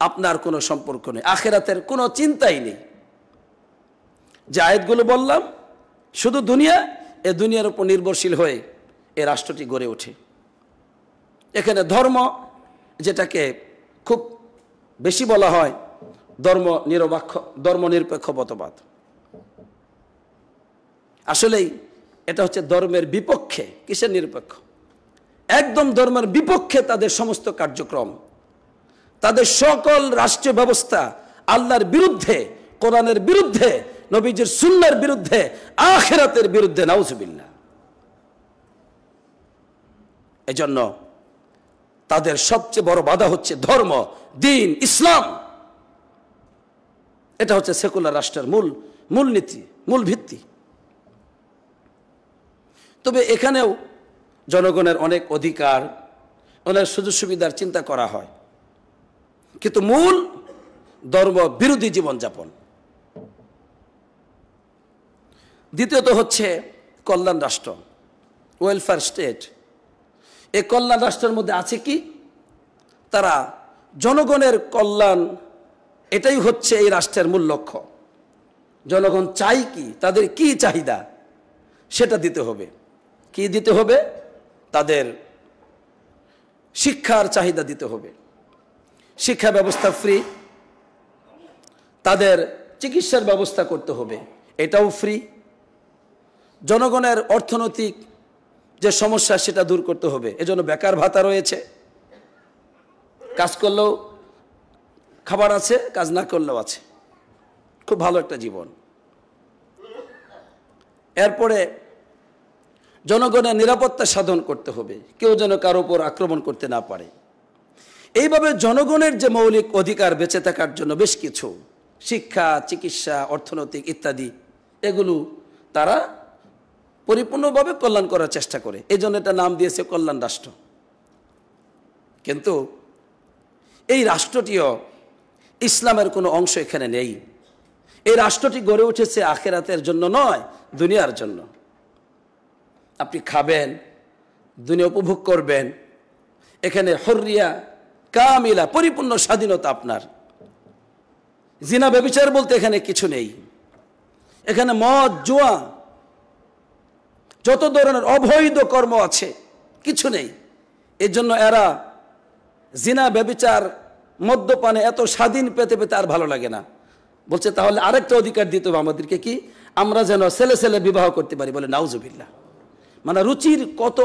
আপনার কোনো সম্পর্ক নেই, আখিরাতের কোনো চিন্তাই নেই। যে আয়াতগুলো বললাম, শুধু দুনিয়া, এ দুনিয়ার উপর নির্ভরশীল হয়ে এই রাষ্ট্রটি গড়ে ওঠে। এখানে ধর্ম, যেটাকে খুব বেশি বলা হয় ধর্মনিরপেক্ষ মতবাদ, আসলেই এটা হচ্ছে ধর্মের বিপক্ষে। কিসের নিরপেক্ষ? একদম ধর্মের বিপক্ষে তাদের সমস্ত কার্যক্রম, তাদের সকল রাষ্ট্রীয় ব্যবস্থা আল্লাহর বিরুদ্ধে, কোরআনের বিরুদ্ধে, নবীজির সুন্নাহর বিরুদ্ধে, আখিরাতের বিরুদ্ধে, নাউজুবিল্লাহ। এজন্য তাদের সবচেয়ে বড় বাধা হচ্ছে ধর্ম, দ্বীন, ইসলাম। এটা হচ্ছে সেকুলার রাষ্ট্রের মূল নীতি, মূল ভিত্তি। তবে এখানেও জনগণের অনেক অধিকার, অনেক সুযোগ সুবিধার চিন্তা করা হয়, কিন্তু মূল ধর্ম বিরোধী জীবনযাপন। দ্বিতীয়ত হচ্ছে কল্যাণ রাষ্ট্র, ওয়েলফেয়ার স্টেট। এই কল্যাণ রাষ্ট্রের মধ্যে আছে কি? তারা জনগণের কল্যাণ, এটাই হচ্ছে এই রাষ্ট্রের মূল লক্ষ্য। জনগণ চাই কি, তাদের কি চাহিদা, সেটা দিতে হবে। কি দিতে হবে? তাদের শিক্ষার চাহিদা দিতে হবে, শিক্ষা ব্যবস্থা ফ্রি। তাদের চিকিৎসার ব্যবস্থা করতে হবে, এটাও ফ্রি। জনগণের অর্থনৈতিক যে সমস্যা সেটা দূর করতে হবে। এজন্য বেকার ভাতা রয়েছে, কাজ করলেও খাবার আছে, কাজ না করলেও আছে, খুব ভালো একটা জীবন। এরপরে জনগণের নিরাপত্তা সাধন করতে হবে, কেউ যেন কারো উপর আক্রমণ করতে না পারে। এইভাবে জনগণের যে মৌলিক অধিকার বেঁচে থাকার জন্য বেশ কিছু শিক্ষা, চিকিৎসা, অর্থনৈতিক ইত্যাদি এগুলো তারা পরিপূর্ণভাবে কল্যাণ করার চেষ্টা করে। এই জন্য এটা নাম দিয়েছে কল্যাণ রাষ্ট্র। কিন্তু এই রাষ্ট্রটিও ইসলামের কোনো অংশ এখানে নেই। এই রাষ্ট্রটি গড়ে উঠেছে আখিরাতের জন্য নয়, দুনিয়ার জন্য। আপনি খাবেন, দুনিয়া উপভোগ করবেন, এখানে হরিয়া কামিলা, পরিপূর্ণ স্বাধীনতা আপনার। জিনা ব্যভিচার বলতে এখানে কিছু নেই। এখানে মদ, জুয়া, যত ধরনের অবৈধ কর্ম আছে কিছু নেই। এর জন্য এরা জিনা, ব্যভিচার, মদ্যপানে এত স্বাধীন পেতে পেতে আর ভালো লাগে না। বলছে তাহলে আরেকটা অধিকার দিতে হবে আমাদেরকে, কি আমরা যেন ছেলে ছেলে বিবাহ করতে পারি। বলে নাউজুবিল্লাহ। মানে রুচির কত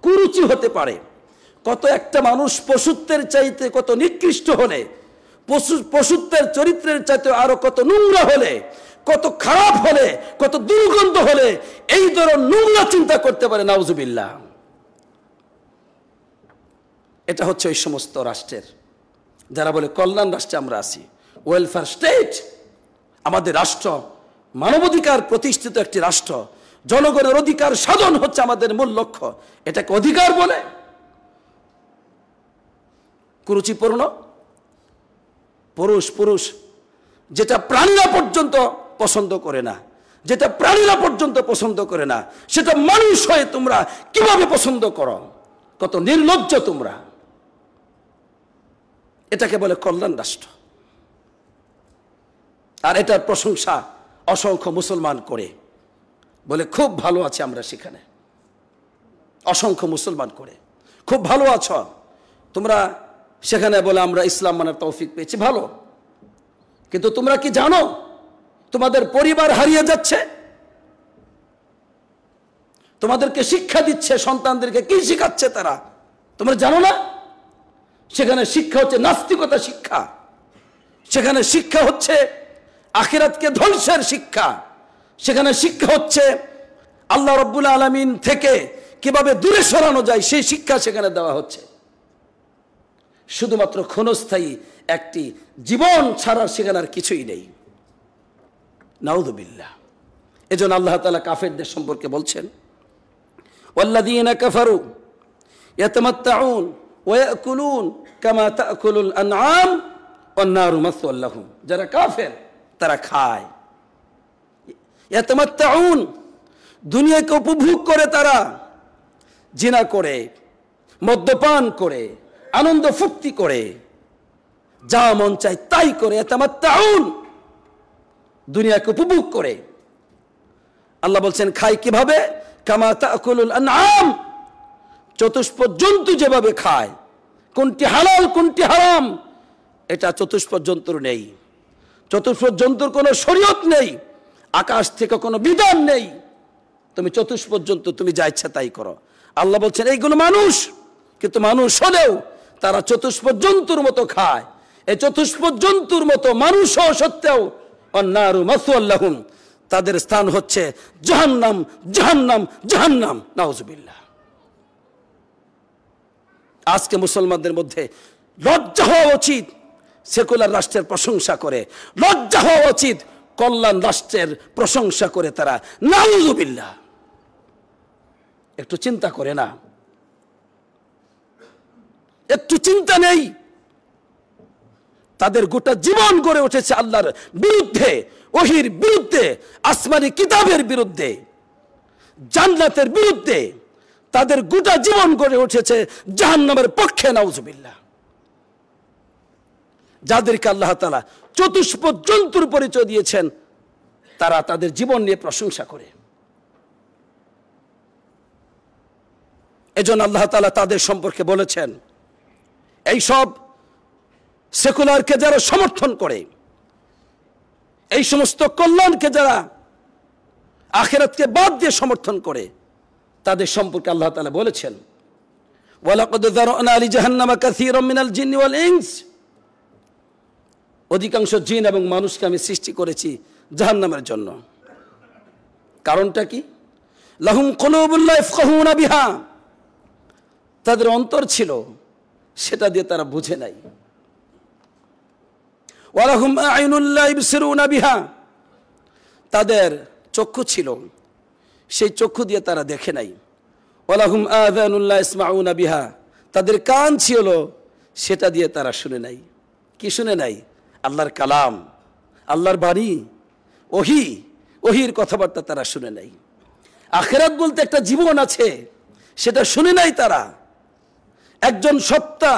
কুরুচি হতে পারে, কত একটা মানুষ পশুত্বের চাইতে কত নিকৃষ্ট হলে, পশুত্বের চরিত্রের চাইতে আরো কত নোংরা হলে, কত খারাপ হলে, কত দুর্গন্ধ হলে এই ধরনের নোংরা চিন্তা করতে পারে। নাউজুবিল্লাহ। এটা হচ্ছে ওই সমস্ত রাষ্ট্রের যারা বলে কল্যাণ রাষ্ট্রে আমরা আছি, ওয়েলফেয়ার স্টেট। আমাদের রাষ্ট্র মানবাধিকার প্রতিষ্ঠিত একটি রাষ্ট্র, জনগণের অধিকার সাধন হচ্ছে আমাদের মূল লক্ষ্য। এটাকে অধিকার বলে? কুরুচিপূর্ণ। পুরুষ যেটা প্রাণীরা পর্যন্ত পছন্দ করে না, যেটা প্রাণীরা পর্যন্ত পছন্দ করে না, সেটা মানুষ হয়ে তোমরা কিভাবে পছন্দ করো? কত নির্লজ্জ তোমরা। এটাকে বলে কল্যাণ রাষ্ট্র। আর এটার প্রশংসা অসংখ্য মুসলমান করে, বলে খুব ভালো আছি আমরা সেখানে। অসংখ্য মুসলমান করে খুব ভালো আছো তোমরা সেখানে, বলে আমরা ইসলাম মানার তৌফিক পেয়েছি। ভালো, কিন্তু তোমরা কি জানো তোমাদের পরিবার হারিয়ে যাচ্ছে? তোমাদেরকে শিক্ষা দিচ্ছে, সন্তানদেরকে কি শিখাচ্ছে তারা তোমরা জানো না? সেখানে শিক্ষা হচ্ছে নাস্তিকতা শিক্ষা, সেখানে শিক্ষা হচ্ছে আখিরাতকে ধ্বংসের শিক্ষা, সেখানে শিক্ষা হচ্ছে আল্লাহ রাব্বুল আলামিন থেকে কিভাবে দূরে সরানো যায় সেই শিক্ষা সেখানে দেওয়া হচ্ছে। শুধুমাত্র ক্ষণস্থায়ী একটি জীবন ছাড়া সেখানে আর কিছুই নেই। নাউযুবিল্লাহ। এজন্য আল্লাহ তাআলা কাফেরদের সম্পর্কে বলছেন, ওয়াল্লাযীনা কাফারু ইয়াতামাত্তাউন ওয়া ইয়াকুলুন কামা তাকুলুল আনআম ওয়ান নারু মাসওয়াল লাহুম। যারা কাফের তারা খায়, ইয়াতামাত্তাউন দুনিয়াকে উপভোগ করে, তারা জিনা করে, মদ্যপান করে, আনন্দ ফুর্তি করে, যা মন চায় তাই করে। ইয়াতামাত্তাউন দুনিয়াকে উপভোগ করে। আল্লাহ বলছেন খায় কিভাবে? কামা তাকুলুল আনআম, চতুষ্পদ জন্তু যেভাবে খায়। কোনটি হালাল কোনটি হারাম এটা চতুষ্পদ জন্তুর নেই। চতুষ্পদ জন্তুর কোনো শরীয়ত নেই, আকাশ থেকে কোনো বিধান নেই। তুমি চতুষ্পদ জন্তু, তুমি যা ইচ্ছা তাই করো। আল্লাহ বলছেন এইগুলো মানুষ, কিন্তু মানুষ হলেও তারা চতুষ্পদ জন্তুর মতো খায়। এই চতুষ্পদ জন্তুর মতো মানুষ হওয়া সত্ত্বেও অন্নারু মাসওয়াল লাহুম, তাদের স্থান হচ্ছে জাহান্নাম, জাহান্নাম, জাহান্নাম। নাউযুবিল্লাহ। আজকে মুসলমানদের মধ্যে লজ্জা হওয়া উচিত সেকুলার রাষ্ট্রের প্রশংসা করে, লজ্জা হওয়া উচিত কল্যাণ রাষ্ট্রের প্রশংসা করে তারা। নাউযুবিল্লাহ। একটু চিন্তা করে না? একটু চিন্তা নেই? তাদের গোটা জীবন গড়ে উঠেছে আল্লাহর বিরুদ্ধে, ওহীর বিরুদ্ধে, আসমানি কিতাবের বিরুদ্ধে, জান্নাতের বিরুদ্ধে। তাদের গোটা জীবন গড়ে উঠেছে জাহান্নামের পক্ষে। নাউযুবিল্লাহ। যাদেরকে আল্লাহ তাআলা চতুষ্পদ জন্তুর পরিচয় দিয়েছেন, তারা তাদের জীবন নিয়ে প্রশংসা করে। এজন্য আল্লাহ তাআলা তাদের সম্পর্কে বলেছেন, এই সব সেকুলারকে যারা সমর্থন করে, এই সমস্ত কল্যাণকে যারা আখিরাতকে বাদ দিয়ে সমর্থন করে, তাদের সম্পর্কে আল্লাহ তাআলা বলেছেন, ওয়ালাকাদ যারানা লিজাহান্নামা কাসীরাম মিনাল জিন্নি ওয়াল ইনস, অধিকাংশ জিন এবং মানুষকে আমি সৃষ্টি করেছি জাহান্নামের জন্য। কারণটা কি? লাহুম কুলুবুন লা ইয়াফকাহুনা বিহা, তাদের অন্তর ছিল, সেটা দিয়ে তারা বুঝে নাই। ওয়ালাহুম আ'ইনুন লা ইবসিরুনা বিহা, তাদের চক্ষু ছিল, সেই চক্ষু দিয়ে তারা দেখে নাই। ওয়ালাহুম আযানুন লা ইসমাউনা বিহা, তাদের কান ছিল, সেটা দিয়ে তারা শুনে নাই। কি শুনে নাই? আল্লাহর কালাম, আল্লাহর বাণী, ওহির কথাবার্তা তারা শুনে নাই। আখিরাত বলতে একটা জীবন আছে, সেটা শুনে নাই তারা। একজন সত্তা,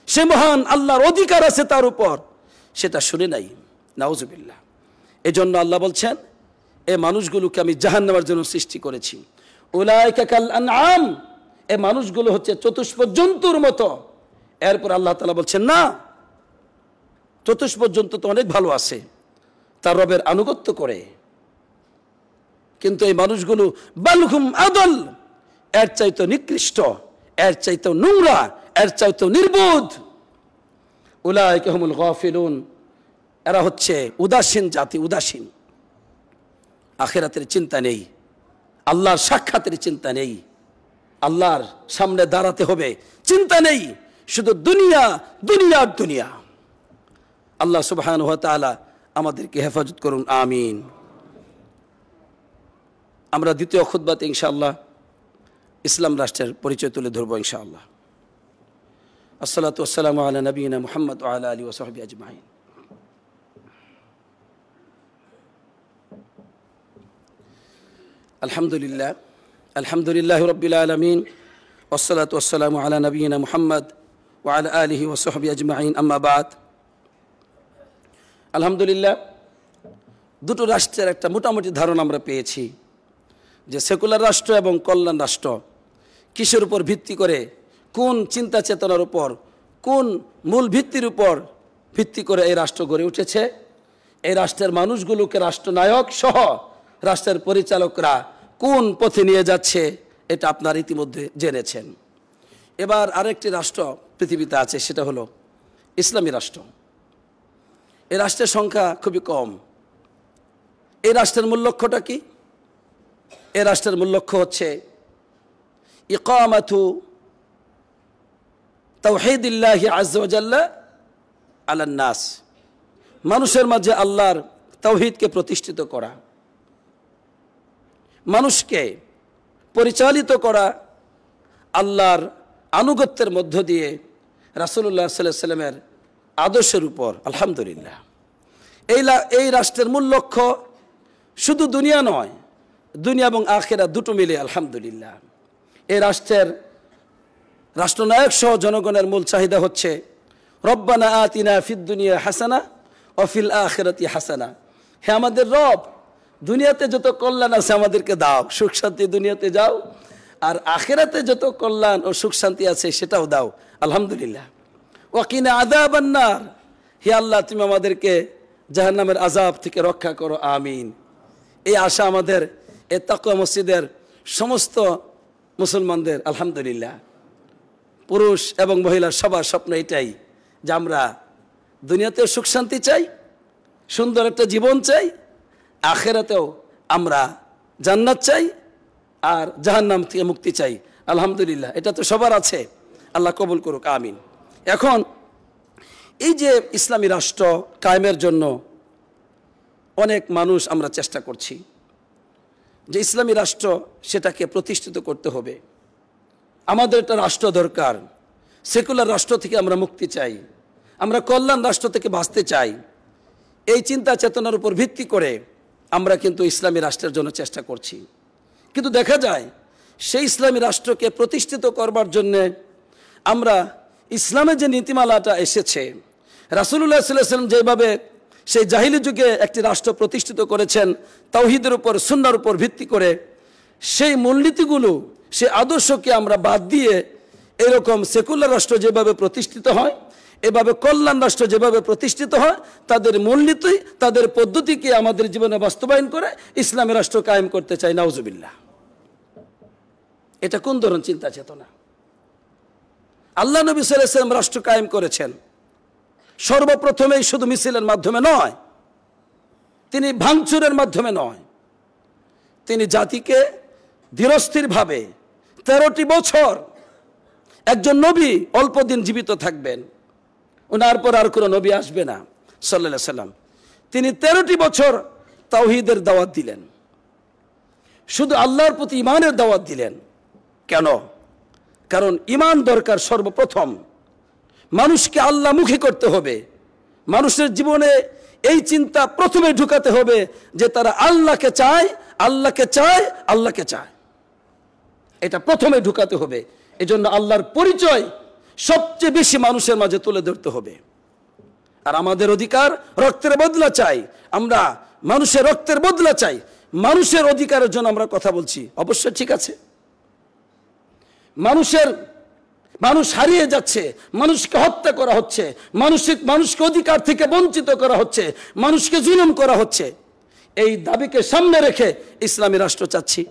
সে মহান, আল্লাহর অধিকার আছে তার উপর, সেটা শুনে নাই। নাউজুবিল্লাহ। এজন্য আল্লাহ বলছেন, এই মানুষগুলোকে আমি জাহান্নামের জন্য সৃষ্টি করেছি। উলাইকা কাল আনআম, এই মানুষগুলো হচ্ছে চতুষ্প জন্তুর মতো। এরপর আল্লাহ তাআলা বলছেন, না, চতুষ্প জন্তু তো অনেক ভালো আছে, তার রবের আনুগত্য করে, কিন্তু এই মানুষগুলো বালহুম আদল, এর চাইতে নিকৃষ্ট, এর চাইতে নোংরা, এর চাইতে নির্বোধ। উলাইকা হুমুল গাফিলুন, এরা হচ্ছে উদাসীন জাতি, উদাসীন। আখিরাতের চিন্তা নেই, আল্লাহর সাক্ষাতের চিন্তা নেই, আল্লাহর সামনে দাঁড়াতে হবে চিন্তা নেই, শুধু দুনিয়া, দুনিয়ার দুনিয়া। আল্লাহ সুবহানাহু ওয়া তাআলা আমাদেরকে হেফাজত করুন, আমিন। আমরা দ্বিতীয় খুতবাতে ইনশাআল্লাহ ইসলাম রাষ্ট্রের পরিচয় তুলে ধরবো ইনশাআল্লাহ। আসসালাতু ওয়াসসালামু আলা নবিয়িনা মুহাম্মদ ওয়া আলা আলিহি ওয়া সাহবিহি আজমাইন। আলহামদুলিল্লাহ, আলহামদুলিল্লাহি রাব্বিল আলামিন, ওয়াসসালাতু ওয়াসসালামু আলা নবিয়িনা মুহাম্মদ ওয়া আলা আলিহি ওয়া সাহবিহি আজমাইন, আম্মা বাদ। আলহামদুলিল্লাহ, দুটো রাষ্ট্রের একটা মোটামুটি ধারণা আমরা পেয়েছি, যে সেকুলার রাষ্ট্র এবং কল্যাণ রাষ্ট্র কিসের উপর ভিত্তি করে, কোন চিন্তা চেতনার উপর, কোন মূল ভিত্তির উপর ভিত্তি করে এই রাষ্ট্র গড়ে উঠেছে। এই রাষ্ট্রের মানুষগুলোকে রাষ্ট্রনায়ক সহ রাষ্ট্রের পরিচালকরা কোন পথে নিয়ে যাচ্ছে, এটা আপনারা ইতিমধ্যে জেনেছেন। এবার আরেকটি রাষ্ট্র পৃথিবীতে আছে, সেটা হলো ইসলামী রাষ্ট্র। এই রাষ্ট্রের সংখ্যা খুবই কম। এই রাষ্ট্রের মূল লক্ষ্যটা কি? এই রাষ্ট্রের মূল লক্ষ্য হচ্ছে ইকামাতু তাওহীদিল্লাহি আযজা ওয়া জাল্লা আলান নাস, মানুষের মাঝে আল্লাহর তাওহীদকে প্রতিষ্ঠিত করা, মানুষকে পরিচালিত করা আল্লাহর আনুগত্যের মধ্য দিয়ে রাসূলুল্লাহ সাল্লাল্লাহু আলাইহি ওয়াসাল্লামের আদর্শের উপর। আলহামদুলিল্লাহ, এই রাষ্ট্রের মূল লক্ষ্য শুধু দুনিয়া নয়, দুনিয়া এবং আখিরাত দুটো মিলে। আলহামদুলিল্লাহ, এই রাষ্ট্রের রাষ্ট্রনায়ক সহ জনগণের মূল চাহিদা হচ্ছে রব্বানা আতিনা ফিদ দুনিয়া হাসানা ওয়া ফিল আখিরাতি হাসানা। হে আমাদের রব, দুনিয়াতে যত কল্যাণ আছে আমাদেরকে দাও, সুখ শান্তি দুনিয়াতে যাও, আর আখিরাতে যত কল্যাণ ও সুখ শান্তি আছে সেটাও দাও। আলহামদুলিল্লাহ। ওয়া কিনা আযাবান নার, হে আল্লাহ তুমি আমাদেরকে জাহান্নামের আযাব থেকে রক্ষা করো, আমিন। এই আশা আমাদের এই তাকওয়া মসজিদের সমস্ত মুসলমানদের, আলহামদুলিল্লাহ, পুরুষ এবং মহিলার সবার স্বপ্ন এটাই, যে আমরা দুনিয়াতেও সুখ শান্তি চাই, সুন্দর একটা জীবন চাই, আখিরাতেও আমরা জান্নাত চাই, আর জাহান্নাম থেকে মুক্তি চাই। আলহামদুলিল্লাহ, এটা তো সবার আছে, আল্লাহ কবুল করুক, আমিন। এখন এই যে ইসলামী রাষ্ট্র কায়েমের জন্য অনেক মানুষ আমরা চেষ্টা করছি, যে ইসলামী রাষ্ট্র সেটাকে প্রতিষ্ঠিত করতে হবে, আমাদের একটা রাষ্ট্র দরকার, সেকুলার রাষ্ট্র থেকে আমরা মুক্তি চাই, আমরা কল্যাণ রাষ্ট্র থেকে বাঁচতে চাই। এই চিন্তা চেতনার উপর ভিত্তি করে আমরা কিন্তু ইসলামী রাষ্ট্রের জন্য চেষ্টা করছি। কিন্তু দেখা যায় সেই ইসলামী রাষ্ট্রকে প্রতিষ্ঠিত করবার জন্যে আমরা ইসলামের যে নীতিমালাটা এসেছে, রাসূলুল্লাহ সাল্লাল্লাহু আলাইহি ওয়াসাল্লাম যেভাবে সেই জাহিলি যুগে একটি রাষ্ট্র প্রতিষ্ঠিত করেছেন তাওহীদের উপর, সুন্নাহর উপর ভিত্তি করে, সেই মূলনীতিগুলো, সেই আদর্শকে আমরা বাদ দিয়ে এরকম সেকুলার রাষ্ট্র যেভাবে প্রতিষ্ঠিত হয়, এভাবে কল্যাণ রাষ্ট্র যেভাবে প্রতিষ্ঠিত হয়, তাদের মূলনীতি, তাদের পদ্ধতিকে আমাদের জীবনে বাস্তবায়ন করে ইসলামী রাষ্ট্র কায়েম করতে চাই। নাউজুবিল্লাহ। এটা কোন ধরনের চিন্তা চেতনা? আল্লাহ নবী সাল্লাল্লাহু আলাইহি ওয়াসাল্লাম রাষ্ট্র কায়েম করেছেন সর্বপ্রথমেই শুধু মিছিলের মাধ্যমে নয়, তিনি ভাঙচুরের মাধ্যমে নয়, তিনি জাতিকে ধীরস্থিরভাবে 13টি বছর, একজন নবী অল্প দিন জীবিত থাকবেন, ওনার পর আর কোনো নবী আসবে না সাল্লাল্লাহু আলাইহি সাল্লাম, তিনি 13টি বছর তাওহীদের দাওয়াত দিলেন, শুধু আল্লাহর প্রতি ঈমানের দাওয়াত দিলেন। কেন? কারণ ঈমান দরকার সর্বপ্রথম। মানুষকে আল্লাহমুখী করতে হবে। মানুষের জীবনে এই চিন্তা প্রথমে ঢুকাতে হবে যে তারা আল্লাহকে চায়, আল্লাহকে চায়, আল্লাহকে চায়। এটা প্রথমে ঢুকাতে হবে। এজন্য আল্লাহর পরিচয় সবচেয়ে বেশি মানুষের মাঝে তুলে ধরতে হবে। আর আমাদের অধিকার রক্তের বদলা চাই, আমরা মানুষের রক্তের বদলা চাই, মানুষের অধিকারের জন্য আমরা কথা বলছি। অবশ্যই ঠিক আছে, মানুষ হারিয়ে যাচ্ছে, মানুষকে হত্যা করা হচ্ছে, মানুষকে অধিকার থেকে বঞ্চিত করা হচ্ছে, মানুষকে জুলুম করা হচ্ছে। এই দাবিকে সামনে রেখে ইসলামী রাষ্ট্র চাচ্ছি,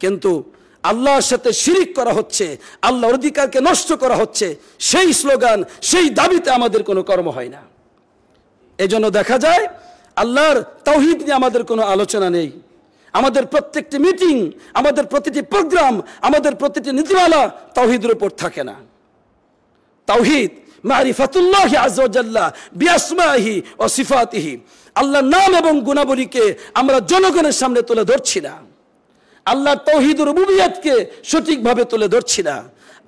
কিন্তু আল্লাহর সাথে শিরিক করা হচ্ছে, আল্লাহর অধিকারকে নষ্ট করা হচ্ছে, সেই স্লোগান, সেই দাবিতে আমাদের কোনো কর্ম হয় না। এজন্য দেখা যায় আল্লাহর তাওহীদ নিয়ে আমাদের কোনো আলোচনা নেই। আমাদের প্রত্যেকটি মিটিং, আমাদের প্রতিটি প্রোগ্রাম, আমাদের প্রতিটি নীতিমালা তাওহীদের উপর থাকে না। তাওহীদ মারিফাতুল্লাহি আযজা ওয়া জাল্লা বিআসমাইহি ওয়া সিফাতিহি, আল্লাহর নাম এবং গুণাবলীকে আমরা জনগণের সামনে তুলে ধরছি না। আল্লাহর তাওহীদুর রুবুবিয়্যাতকে সঠিকভাবে তুলে ধরছি না।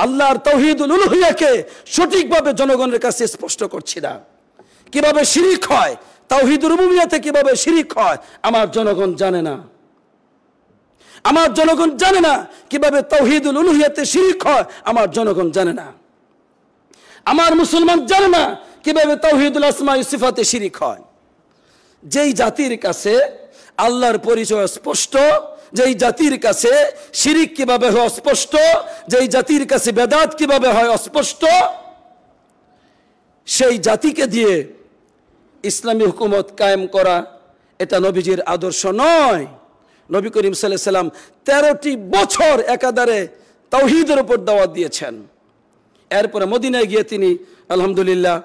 আল্লাহর তাওহীদুল উলুহিয়াকে সঠিকভাবে জনগণের কাছে স্পষ্ট করছি না। কিভাবে শিরিক হয়, তাওহীদুর রুবুবিয়্যাতে কিভাবে শিরিক হয় আমার জনগণ জানে না। আমার জনগণ জানে না কিভাবে তাওহীদুল উলুহিয়াতে শিরিক হয়, আমার জনগণ জানে না। আমার মুসলমান জানে না কিভাবে তাওহীদুল আসমা ওয়া সিফাতে শিরিক হয়। যেই জাতির কাছে আল্লাহর পরিচয় স্পষ্ট, যেই জাতির কাছে শিরিক কিভাবে হয় অস্পষ্ট, যেই জাতির কাছে বেদাত কিভাবে হয় অস্পষ্ট, সেই জাতিকে দিয়ে ইসলামী হুকুমত কায়েম করা এটা নবীজির আদর্শ নয়। নবী করিম সাল্লাল্লাহু আলাইহি সাল্লাম 13টি বছর একাধারে তাওহীদের উপর দাওয়াত দিয়েছেন। এরপরে মদিনায় গিয়ে তিনি আলহামদুলিল্লাহ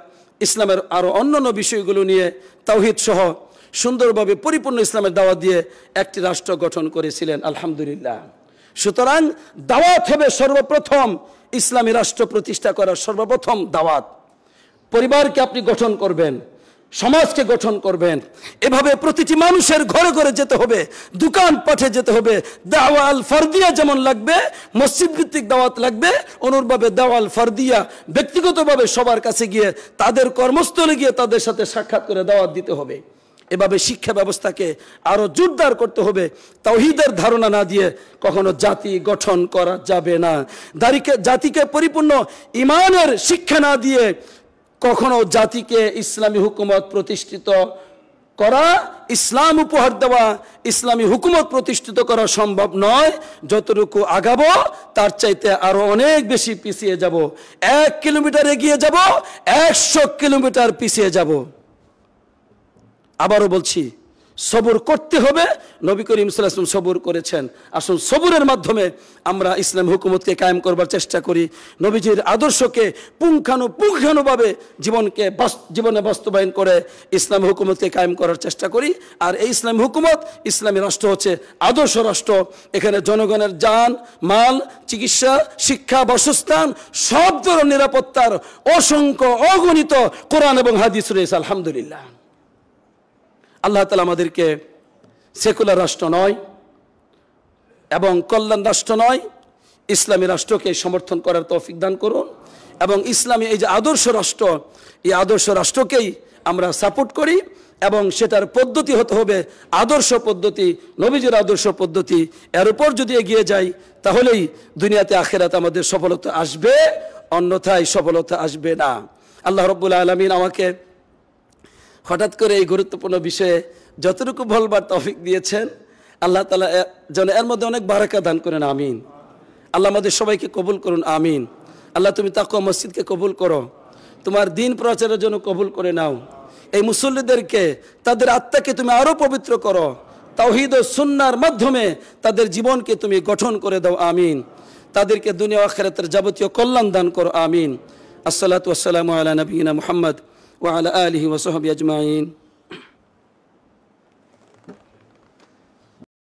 ইসলামের আরো অন্যান্য বিষয়গুলো নিয়ে তাওহীদ সহ সুন্দরভাবে পরিপূর্ণ ইসলামের দাওয়াত দিয়ে একটি রাষ্ট্র গঠন করেছিলেন আলহামদুলিল্লাহ। সুতরাং দাওয়াত হবে সর্বপ্রথম ইসলামী রাষ্ট্র প্রতিষ্ঠা করার সর্বপ্রথম দাওয়াত। পরিবারকে আপনি গঠন করবেন, সমাজকে গঠন করবেন, এভাবে প্রতিটি মানুষের ঘরে ঘরে যেতে হবে, দোকান পাঠে যেতে হবে। দাওয়া আল ফারদিয়া যেমন লাগবে, মসজিদ ভিত্তিক দাওয়াত লাগবে, অনুরূপভাবে দাওয়া আল ফারদিয়া ব্যক্তিগতভাবে সবার কাছে গিয়ে, তাদের কর্মস্থলে গিয়ে তাদের সাথে সাক্ষাৎ করে দাওয়াত দিতে হবে। এভাবে শিক্ষা ব্যবস্থাকে আরো জোরদার করতে হবে। তাওহীদের ধারণা না দিয়ে কখনো জাতি গঠন করা যাবে না। জাতিকে পরিপূর্ণ ঈমানের শিক্ষা না দিয়ে কখনো জাতিকে ইসলামী হুকুমত প্রতিষ্ঠিত করা, ইসলাম উপহার দেওয়া, ইসলামী হুকুমত প্রতিষ্ঠিত করা সম্ভব নয়। যতটুকু আগাবো তার চাইতে আরো অনেক বেশি পিছিয়ে যাব। 1 কিলোমিটার এগিয়ে যাব, 100 কিলোমিটার পিছিয়ে যাব। আবারও বলছি, সবর করতে হবে। নবী করিম সাল্লাল্লাহু আলাইহি ওয়াসাল্লাম সবর করেছেন। আসুন সবরের মাধ্যমে আমরা ইসলাম হুকুমতকে কায়েম করবার চেষ্টা করি। নবীজির আদর্শকে পুঙ্খানুপুঙ্খানুভাবে জীবনে বাস্তবায়ন করে ইসলাম হুকুমতকে কায়েম করার চেষ্টা করি। আর এই ইসলাম হুকুমত, ইসলামী রাষ্ট্র হচ্ছে আদর্শ রাষ্ট্র। এখানে জনগণের জান, মাল, চিকিৎসা, শিক্ষা, বাসস্থান সব ধরনের নিরাপত্তার অসংখ্য অগণিত কোরআন এবং হাদিস রয়েছে আলহামদুলিল্লাহ। আল্লাহ তাআলা আমাদেরকে সেকুলার রাষ্ট্র নয় এবং কল্যাণ রাষ্ট্র নয়, ইসলামী রাষ্ট্রকে সমর্থন করার তৌফিক দান করুন। এবং ইসলামী এই যে আদর্শ রাষ্ট্র, এই আদর্শ রাষ্ট্রকেই আমরা সাপোর্ট করি এবং সেটার পদ্ধতি হতে হবে আদর্শ পদ্ধতি, নবীজির আদর্শ পদ্ধতি। এর উপর যদি এগিয়ে যাই তাহলেই দুনিয়াতে আখিরাতে আমাদের সফলতা আসবে, অন্যথায় সফলতা আসবে না। আল্লাহ রাব্বুল আলামিন আমাকে হঠাৎ করে এই গুরুত্বপূর্ণ বিষয়ে যতটুকু বলবার তৌফিক দিয়েছেন, আল্লাহ তাআলা যেন এর মধ্যে অনেক বারাকা দান করেন, আমিন। আল্লাহ আমাদের সবাইকে কবুল করুন, আমিন। আল্লাহ তুমি তাকওয়া মসজিদকে কবুল করো, তোমার দিন প্রচারের জন্য কবুল করে নাও। এই মুসল্লিদেরকে, তাদের আত্মাকে তুমি আরো পবিত্র করো, তাওহীদ ও সুন্নাহর মাধ্যমে তাদের জীবনকে তুমি গঠন করে দাও, আমিন। তাদেরকে দুনিয়া ও আখিরাতের যাবতীয় কল্যাণ দান করো, আমিন। আসসালাতু ওয়াসসালামু আলা নবিয়িনা মুহাম্মদ ওয়া আলা আলিহি ওয়া সাহবিহি আজমাইন।